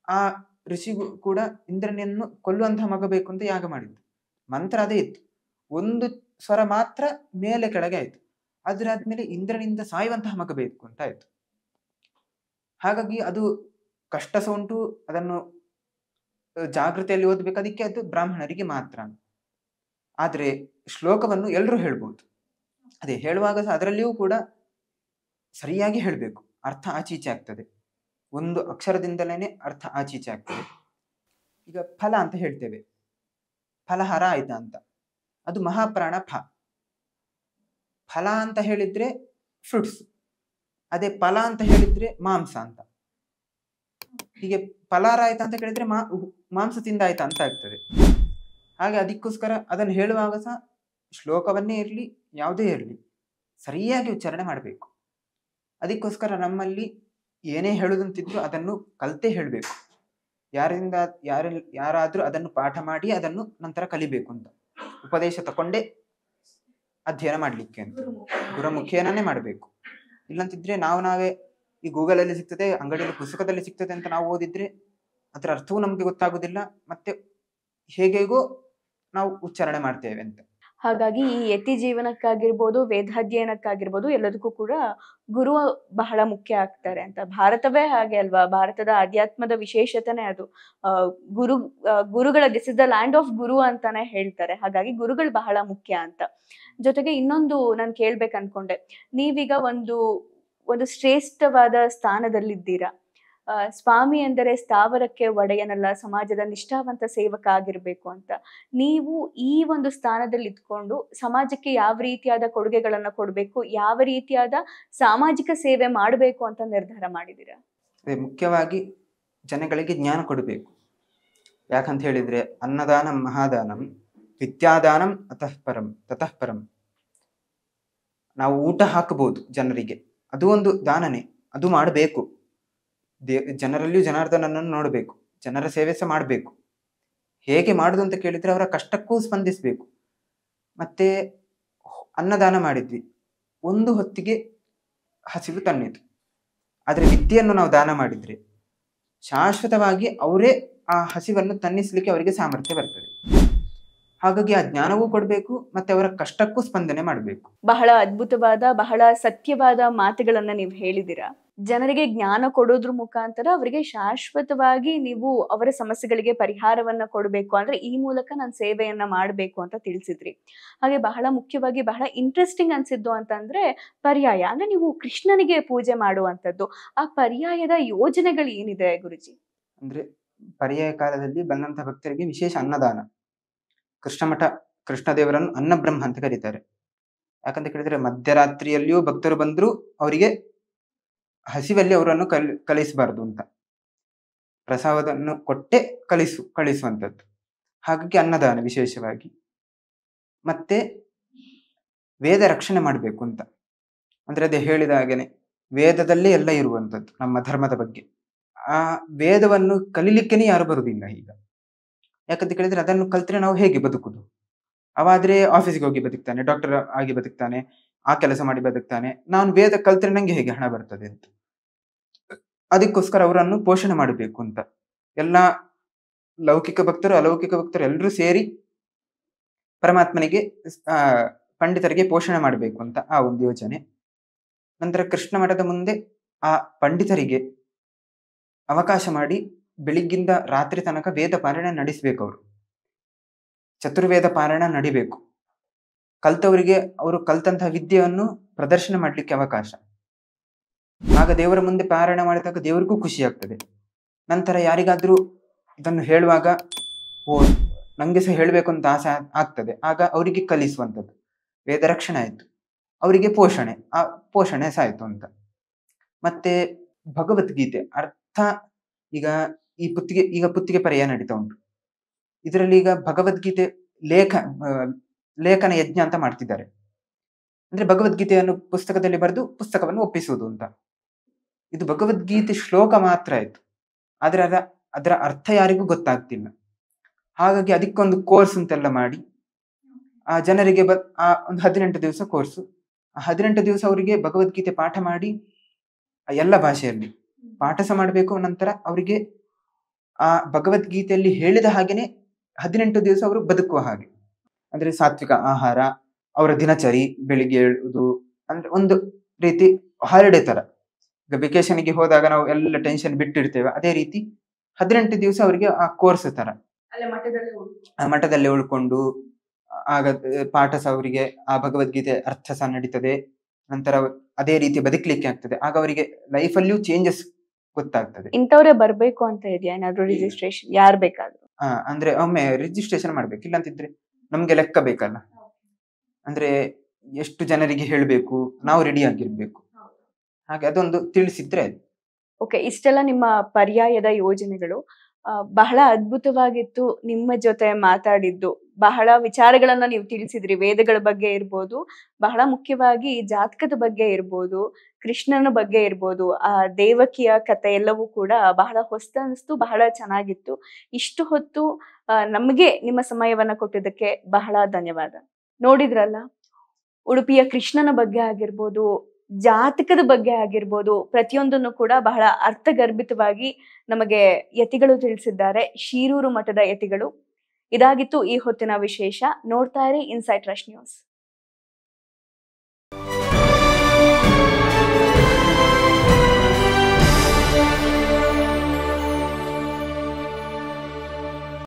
ಆ ಋಷಿಗೂ ಕೂಡ ಇಂದ್ರನನ್ನು ಕೊಲ್ಲುವಂತಹ ಮಗ ಬೇಕು ಅಂತ ಯಾಗ ಮಾಡಿದ್ದು, ಮಂತ್ರ ಅದೇ ಇತ್ತು, ಒಂದು ಸ್ವರ ಮಾತ್ರ ಮೇಲೆ ಕೆಳಗೆ ಆಯ್ತು, ಅದಾದ್ಮೇಲೆ ಇಂದ್ರನಿಂದ ಸಾಯುವಂತಹ ಮಗ ಬೇಕು ಅಂತ ಆಯ್ತು. ಹಾಗಾಗಿ ಅದು ಕಷ್ಟ ಸಹ ಉಂಟು, ಅದನ್ನು ಜಾಗೃತಿಯಲ್ಲಿ ಓದಬೇಕು, ಅದಕ್ಕೆ ಅದು ಬ್ರಾಹ್ಮಣರಿಗೆ ಮಾತ್ರ. ಆದ್ರೆ ಶ್ಲೋಕವನ್ನು ಎಲ್ಲರೂ ಹೇಳ್ಬೋದು, ಅದೇ ಹೇಳುವಾಗ ಸಹ ಅದರಲ್ಲಿಯೂ ಕೂಡ ಸರಿಯಾಗಿ ಹೇಳಬೇಕು, ಅರ್ಥ ಆಚೀಚೆ ಆಗ್ತದೆ, ಒಂದು ಅಕ್ಷರದಿಂದಲೇ ಅರ್ಥ ಆಚೀಚೆ ಆಗ್ತದೆ. ಈಗ ಫಲ ಅಂತ ಹೇಳ್ತೇವೆ, ಫಲಹಾರ ಆಯ್ತಾ ಅಂತ, ಅದು ಮಹಾಪ್ರಾಣ ಫಲ ಅಂತ ಹೇಳಿದ್ರೆ ಫ್ರೂಟ್ಸ್, ಅದೇ ಫಲ ಅಂತ ಹೇಳಿದ್ರೆ ಮಾಂಸ ಅಂತ. ಹೀಗೆ ಫಲಾರ ಆಯ್ತಾ ಅಂತ ಕೇಳಿದ್ರೆ ಮಾಂಸ ತಿಂದಾಯ್ತಾ ಅಂತ ಆಗ್ತದೆ. ಹಾಗೆ ಅದಕ್ಕೋಸ್ಕರ ಅದನ್ನು ಹೇಳುವಾಗ ಸಹ ಶ್ಲೋಕವನ್ನೇ ಇರಲಿ ಯಾವುದೇ ಇರಲಿ ಸರಿಯಾಗಿ ಉಚ್ಚಾರಣೆ ಮಾಡಬೇಕು. ಅದಕ್ಕೋಸ್ಕರ ನಮ್ಮಲ್ಲಿ ಏನೇ ಹೇಳುದಂತಿದ್ರು ಅದನ್ನು ಕಲ್ತೇ ಹೇಳಬೇಕು, ಯಾರಾದ್ರೂ ಅದನ್ನು ಪಾಠ ಮಾಡಿ ಅದನ್ನು ನಂತರ ಕಲಿಬೇಕು ಅಂತ, ಉಪದೇಶ ತಕೊಂಡೇ ಅಧ್ಯಯನ ಮಾಡ್ಲಿಕ್ಕೆ ಅಂತ ಗುರುಮುಖೇನೇ ಮಾಡಬೇಕು. ಇಲ್ಲಂತಿದ್ರೆ ನಾವೇ ಈ ಗೂಗಲಲ್ಲಿ ಸಿಗ್ತದೆ, ಅಂಗಡಿಯಲ್ಲಿ ಪುಸ್ತಕದಲ್ಲಿ ಸಿಗ್ತದೆ ಅಂತ ನಾವು ಓದಿದ್ರೆ ಅದರ ಅರ್ಥವೂ ನಮ್ಗೆ ಗೊತ್ತಾಗುದಿಲ್ಲ, ಮತ್ತೆ ಹೇಗೇಗೋ ನಾವು ಉಚ್ಚಾರಣೆ ಮಾಡ್ತೇವೆ ಅಂತ. ಹಾಗಾಗಿ ಈ ಯತಿ ಜೀವನಕ್ಕಾಗಿರ್ಬೋದು, ವೇದಾಧ್ಯಯನಕ್ಕಾಗಿರ್ಬೋದು, ಎಲ್ಲದಕ್ಕೂ ಕೂಡ ಗುರು ಬಹಳ ಮುಖ್ಯ ಆಗ್ತಾರೆ ಅಂತ. ಭಾರತವೇ ಹಾಗೆ ಅಲ್ವಾ, ಭಾರತದ ಆಧ್ಯಾತ್ಮದ ವಿಶೇಷತೆನೇ ಅದು. ಗುರುಗಳ this is the land of guru ಅಂತಾನೆ ಹೇಳ್ತಾರೆ. ಹಾಗಾಗಿ ಗುರುಗಳು ಬಹಳ ಮುಖ್ಯ ಅಂತ. ಜೊತೆಗೆ ಇನ್ನೊಂದು ನಾನು ಕೇಳ್ಬೇಕು ಅನ್ಕೊಂಡೆ, ನೀವೀಗ ಒಂದು ಶ್ರೇಷ್ಠವಾದ ಸ್ಥಾನದಲ್ಲಿದ್ದೀರಾ. ಸ್ವಾಮಿ ಎಂದರೆ ಸ್ಥಾವರಕ್ಕೆ ಒಡೆಯನಲ್ಲ, ಸಮಾಜದ ನಿಷ್ಠಾವಂತ ಸೇವಕ ಆಗಿರ್ಬೇಕು ಅಂತ. ನೀವು ಈ ಒಂದು ಸ್ಥಾನದಲ್ಲಿ ಇದ್ಕೊಂಡು ಸಮಾಜಕ್ಕೆ ಯಾವ ರೀತಿಯಾದ ಕೊಡುಗೆಗಳನ್ನ ಕೊಡ್ಬೇಕು, ಯಾವ ರೀತಿಯಾದ ಸಾಮಾಜಿಕ ಸೇವೆ ಮಾಡಬೇಕು ಅಂತ ನಿರ್ಧಾರ ಮಾಡಿದ್ದೀರಾ? ಮುಖ್ಯವಾಗಿ ಜನಗಳಿಗೆ ಜ್ಞಾನ ಕೊಡಬೇಕು. ಯಾಕಂತ ಹೇಳಿದ್ರೆ ಅನ್ನದಾನಂ ಮಹಾದಾನಂ ವಿದ್ಯಾದಾನಂ ತತಃ ಪರಂ. ನಾವು ಊಟ ಹಾಕಬಹುದು ಜನರಿಗೆ, ಅದು ಒಂದು ದಾನನೇ, ಅದು ಮಾಡಬೇಕು. ಜನರಲ್ಲಿಯೂ ಜನಾರ್ದನನ್ನು ನೋಡಬೇಕು, ಜನರ ಸೇವೆ ಸಹ ಮಾಡಬೇಕು. ಹೇಗೆ ಮಾಡುದು ಅಂತ ಕೇಳಿದ್ರೆ ಅವರ ಕಷ್ಟಕ್ಕೂ ಸ್ಪಂದಿಸಬೇಕು. ಮತ್ತೆ ಅನ್ನದಾನ ಮಾಡಿದ್ವಿ, ಒಂದು ಹೊತ್ತಿಗೆ ಹಸಿವು ತಣ್ಣಿತು. ಆದ್ರೆ ವಿದ್ಯೆಯನ್ನು ನಾವು ದಾನ ಮಾಡಿದ್ರೆ ಶಾಶ್ವತವಾಗಿ ಅವರೇ ಆ ಹಸಿವನ್ನು ತನ್ನಿಸ್ಲಿಕ್ಕೆ ಅವರಿಗೆ ಸಾಮರ್ಥ್ಯ ಬರ್ತದೆ. ಹಾಗಾಗಿ ಆ ಜ್ಞಾನವೂ ಕೊಡಬೇಕು, ಮತ್ತೆ ಅವರ ಕಷ್ಟಕ್ಕೂ ಸ್ಪಂದನೆ ಮಾಡಬೇಕು. ಬಹಳ ಅದ್ಭುತವಾದ, ಬಹಳ ಸತ್ಯವಾದ ಮಾತುಗಳನ್ನ ನೀವು ಹೇಳಿದಿರಾ. ಜನರಿಗೆ ಜ್ಞಾನ ಕೊಡೋದ್ರ ಮುಖಾಂತರ ಅವರಿಗೆ ಶಾಶ್ವತವಾಗಿ ನೀವು ಅವರ ಸಮಸ್ಯೆಗಳಿಗೆ ಪರಿಹಾರವನ್ನ ಕೊಡಬೇಕು, ಅಂದ್ರೆ ಈ ಮೂಲಕ ನಾನು ಸೇವೆಯನ್ನ ಮಾಡಬೇಕು ಅಂತ ತಿಳಿಸಿದ್ರಿ. ಹಾಗೆ ಬಹಳ ಮುಖ್ಯವಾಗಿ ಬಹಳ ಇಂಟ್ರೆಸ್ಟಿಂಗ್ ಅನ್ಸಿದ್ದು ಅಂತಂದ್ರೆ ಪರ್ಯಾಯ, ಅಂದ್ರೆ ನೀವು ಕೃಷ್ಣನಿಗೆ ಪೂಜೆ ಮಾಡುವಂಥದ್ದು. ಆ ಪರ್ಯಾಯದ ಯೋಜನೆಗಳು ಏನಿದೆ ಗುರುಜಿ? ಅಂದ್ರೆ ಪರ್ಯಾಯ ಕಾಲದಲ್ಲಿ ಬಂದಂತ ಭಕ್ತರಿಗೆ ವಿಶೇಷ ಅನ್ನದಾನ. ಕೃಷ್ಣದೇವರನ್ನು ಅನ್ನಬ್ರಹ್ಮ ಅಂತ ಕರೀತಾರೆ. ಯಾಕಂತ ಕೇಳಿದ್ರೆ ಮಧ್ಯರಾತ್ರಿಯಲ್ಲಿಯೂ ಭಕ್ತರು ಬಂದ್ರು ಅವರಿಗೆ ಹಸಿವಲ್ಲಿ ಅವರನ್ನು ಕಲಿಸಬಾರದು ಅಂತ, ಪ್ರಸಾದವನ್ನು ಕೊಟ್ಟೆ ಕಳಿಸುವಂಥದ್ದು. ಹಾಗಾಗಿ ಅನ್ನದಾನ ವಿಶೇಷವಾಗಿ. ಮತ್ತೆ ವೇದ ರಕ್ಷಣೆ ಮಾಡಬೇಕು ಅಂತ, ಅಂದ್ರೆ ಅದೇ ಹೇಳಿದ ಹಾಗೇನೆ ವೇದದಲ್ಲೇ ಎಲ್ಲ ಇರುವಂಥದ್ದು ನಮ್ಮ ಧರ್ಮದ ಬಗ್ಗೆ. ಆ ವೇದವನ್ನು ಕಲಿಲಿಕ್ಕೇನೆ ಯಾರು ಬರುವುದಿಲ್ಲ ಈಗ. ಯಾಕಂತ ಕೇಳಿದ್ರೆ ಅದನ್ನು ಕಲ್ತ್ರೆ ನಾವು ಹೇಗೆ ಬದುಕುದು? ಅವಾದ್ರೆ ಆಫೀಸಿಗೆ ಹೋಗಿ ಬದುಕ್ತಾನೆ, ಡಾಕ್ಟರ್ ಆಗಿ ಬದುಕ್ತಾನೆ, ಆ ಕೆಲಸ ಮಾಡಿ ಬದುಕ್ತಾನೆ. ನಾನು ವೇದ ಕಲ್ತ್ರೆ ನಂಗೆ ಹೇಗೆ ಹಣ ಬರ್ತದೆ ಅಂತ. ಅದಕ್ಕೋಸ್ಕರ ಅವರನ್ನು ಪೋಷಣೆ ಮಾಡಬೇಕು ಅಂತ ಎಲ್ಲ ಲೌಕಿಕ ಭಕ್ತರು ಅಲೌಕಿಕ ಭಕ್ತರು ಎಲ್ಲರೂ ಸೇರಿ ಪರಮಾತ್ಮನಿಗೆ ಪಂಡಿತರಿಗೆ ಪೋಷಣೆ ಮಾಡಬೇಕು ಅಂತ ಆ ಒಂದು ಯೋಚನೆ. ನಂತರ ಕೃಷ್ಣ ಮಠದ ಮುಂದೆ ಆ ಪಂಡಿತರಿಗೆ ಅವಕಾಶ ಮಾಡಿ ಬೆಳಿಗ್ಗಿಂದ ರಾತ್ರಿ ತನಕ ವೇದ ಪಾರಾಯಣ ನಡೆಸಬೇಕು ಅವರು. ಚತುರ್ವೇದ ಪಾರಾಯಣ ನಡಿಬೇಕು. ಕಲ್ತವರಿಗೆ ಅವರು ಕಲ್ತಂತಹ ವಿದ್ಯೆಯನ್ನು ಪ್ರದರ್ಶನ ಮಾಡಲಿಕ್ಕೆ ಅವಕಾಶ. ಆಗ ದೇವರ ಮುಂದೆ ಪಾರಾಯಣ ಮಾಡಿದಾಗ ದೇವರಿಗೂ ಖುಷಿ ಆಗ್ತದೆ. ನಂತರ ಯಾರಿಗಾದ್ರೂ ಇದನ್ನು ಹೇಳುವಾಗ ಓ ನಂಗೆ ಸಹ ಹೇಳಬೇಕು ಅಂತ ಆಸೆ ಆಗ್ತದೆ. ಆಗ ಅವರಿಗೆ ಕಲಿಸುವಂಥದ್ದು. ವೇದ ರಕ್ಷಣೆ ಆಯ್ತು, ಅವರಿಗೆ ಪೋಷಣೆ, ಆ ಪೋಷಣೆ ಸಹ ಆಯ್ತು ಅಂತ. ಮತ್ತೆ ಭಗವದ್ಗೀತೆ ಅರ್ಥ, ಈಗ ಪುತ್ತಿಗೆ ಪರ್ಯಾಯ ನಡೀತಾ ಉಂಟು. ಇದರಲ್ಲಿ ಈಗ ಭಗವದ್ಗೀತೆ ಲೇಖನ ಯಜ್ಞ ಅಂತ ಮಾಡ್ತಿದ್ದಾರೆ. ಅಂದ್ರೆ ಭಗವದ್ಗೀತೆಯನ್ನು ಪುಸ್ತಕದಲ್ಲಿ ಬರೆದು ಪುಸ್ತಕವನ್ನು ಒಪ್ಪಿಸುವುದು ಅಂತ. ಇದು ಭಗವದ್ಗೀತೆ ಶ್ಲೋಕ ಮಾತ್ರ ಆಯ್ತು, ಆದ್ರೆ ಅದರ ಅರ್ಥ ಯಾರಿಗೂ ಗೊತ್ತಾಗ್ತಿಲ್ಲ. ಹಾಗಾಗಿ ಅದಕ್ಕೊಂದು ಕೋರ್ಸ್ ಅಂತೆಲ್ಲ ಮಾಡಿ ಆ ಜನರಿಗೆ ಆ ಒಂದು 18 ದಿವಸ ಕೋರ್ಸು. ಆ 18 ದಿವಸ ಅವರಿಗೆ ಭಗವದ್ಗೀತೆ ಪಾಠ ಮಾಡಿ ಎಲ್ಲ ಭಾಷೆಯಲ್ಲಿ ಪಾಠ ಸಹ ಮಾಡಬೇಕು. ನಂತರ ಅವರಿಗೆ ಆ ಭಗವದ್ಗೀತೆಯಲ್ಲಿ ಹೇಳಿದ ಹಾಗೇನೆ 18 ದಿವಸ ಅವರು ಬದುಕುವ ಹಾಗೆ, ಅಂದ್ರೆ ಸಾತ್ವಿಕ ಆಹಾರ, ಅವರ ದಿನಚರಿ, ಬೆಳಿಗ್ಗೆ ಹೇಳುವುದು, ಅಂದ್ರೆ ಒಂದು ರೀತಿ ಹಾಲಿಡೇ ತರ. ಈಗ ವೆಕೇಶನ್ಗೆ ಹೋದಾಗ ನಾವು ಎಲ್ಲ ಟೆನ್ಷನ್ ಬಿಟ್ಟಿರ್ತೇವೆ, ಅದೇ ರೀತಿ 18 ದಿವಸ ಅವರಿಗೆ ಆ ಕೋರ್ಸ್ ತರ ಆ ಮಠದಲ್ಲೇ ಉಳ್ಕೊಂಡು ಆಗ ಪಾಠ ಸಹ ಅವರಿಗೆ ಆ ಭಗವದ್ಗೀತೆ ಅರ್ಥ ಸಹ ನಡೀತದೆ. ನಂತರ ಅದೇ ರೀತಿ ಬದುಕಲಿಕ್ಕೆ ಆಗ್ತದೆ. ಆಗ ಅವರಿಗೆ ಲೈಫಲ್ಲಿಯೂ ಚೇಂಜಸ್ ಗೊತ್ತಾಗ್ತದೆ. ಇಂಥವ್ರೆ ಬರ್ಬೇಕು ಅಂತ ಇದೆಯಾ ಏನಾದ್ರು ರಿಜಿಸ್ಟ್ರೇಷನ್? ಯಾರು ಬೇಕಾದ್ರು? ಅಂದ್ರೆ ಒಮ್ಮೆ ರಿಜಿಸ್ಟ್ರೇಷನ್ ಮಾಡ್ಬೇಕು, ಇಲ್ಲಾಂತಿದ್ರೆ ನಮ್ಗೆ ಲೆಕ್ಕ ಬೇಕಲ್ಲ. ಅಂದ್ರೆ ಎಷ್ಟು ಜನರಿಗೆ ಹೇಳ್ಬೇಕು, ನಾವು ರೆಡಿ ಆಗಿರ್ಬೇಕು. ಹಾಗೆ ಅದೊಂದು ತಿಳಿಸಿದ್ರೆ. ಓಕೆ, ಇಷ್ಟೆಲ್ಲ ನಿಮ್ಮ ಪರ್ಯಾಯದ ಯೋಜನೆಗಳು ಬಹಳ ಅದ್ಭುತವಾಗಿತ್ತು. ನಿಮ್ಮ ಜೊತೆ ಮಾತಾಡಿದ್ದು ಬಹಳ ವಿಚಾರಗಳನ್ನ ನೀವು ತಿಳಿಸಿದ್ರಿ. ವೇದಗಳ ಬಗ್ಗೆ ಇರ್ಬೋದು, ಬಹಳ ಮುಖ್ಯವಾಗಿ ಜಾತಕದ ಬಗ್ಗೆ ಇರ್ಬೋದು, ಕೃಷ್ಣನ ಬಗ್ಗೆ ಇರ್ಬೋದು, ಆ ದೇವಕಿಯ ಕಥೆ ಎಲ್ಲವೂ ಕೂಡ ಬಹಳ ಹೊಸದನ್ನಿಸ್ತು, ಬಹಳ ಚೆನ್ನಾಗಿತ್ತು. ಇಷ್ಟು ಹೊತ್ತು ನಮಗೆ ನಿಮ್ಮ ಸಮಯವನ್ನ ಕೊಟ್ಟಿದ್ದಕ್ಕೆ ಬಹಳ ಧನ್ಯವಾದ. ನೋಡಿದ್ರಲ್ಲ, ಉಡುಪಿಯ ಕೃಷ್ಣನ ಬಗ್ಗೆ ಆಗಿರ್ಬೋದು, ಜಾತಕದ ಬಗ್ಗೆ ಆಗಿರ್ಬೋದು, ಪ್ರತಿಯೊಂದನ್ನು ಕೂಡ ಬಹಳ ಅರ್ಥಗರ್ಭಿತವಾಗಿ ನಮಗೆ ಯತಿಗಳು ತಿಳಿಸಿದ್ದಾರೆ, ಶಿರೂರು ಮಠದ ಯತಿಗಳು. ಇದಾಗಿತ್ತು ಈ ಹೊತ್ತಿನ ವಿಶೇಷ. ನೋಡ್ತಾ ಇರಿ ಇನ್ಸೈಟ್ ರಶ್ ನ್ಯೂಸ್.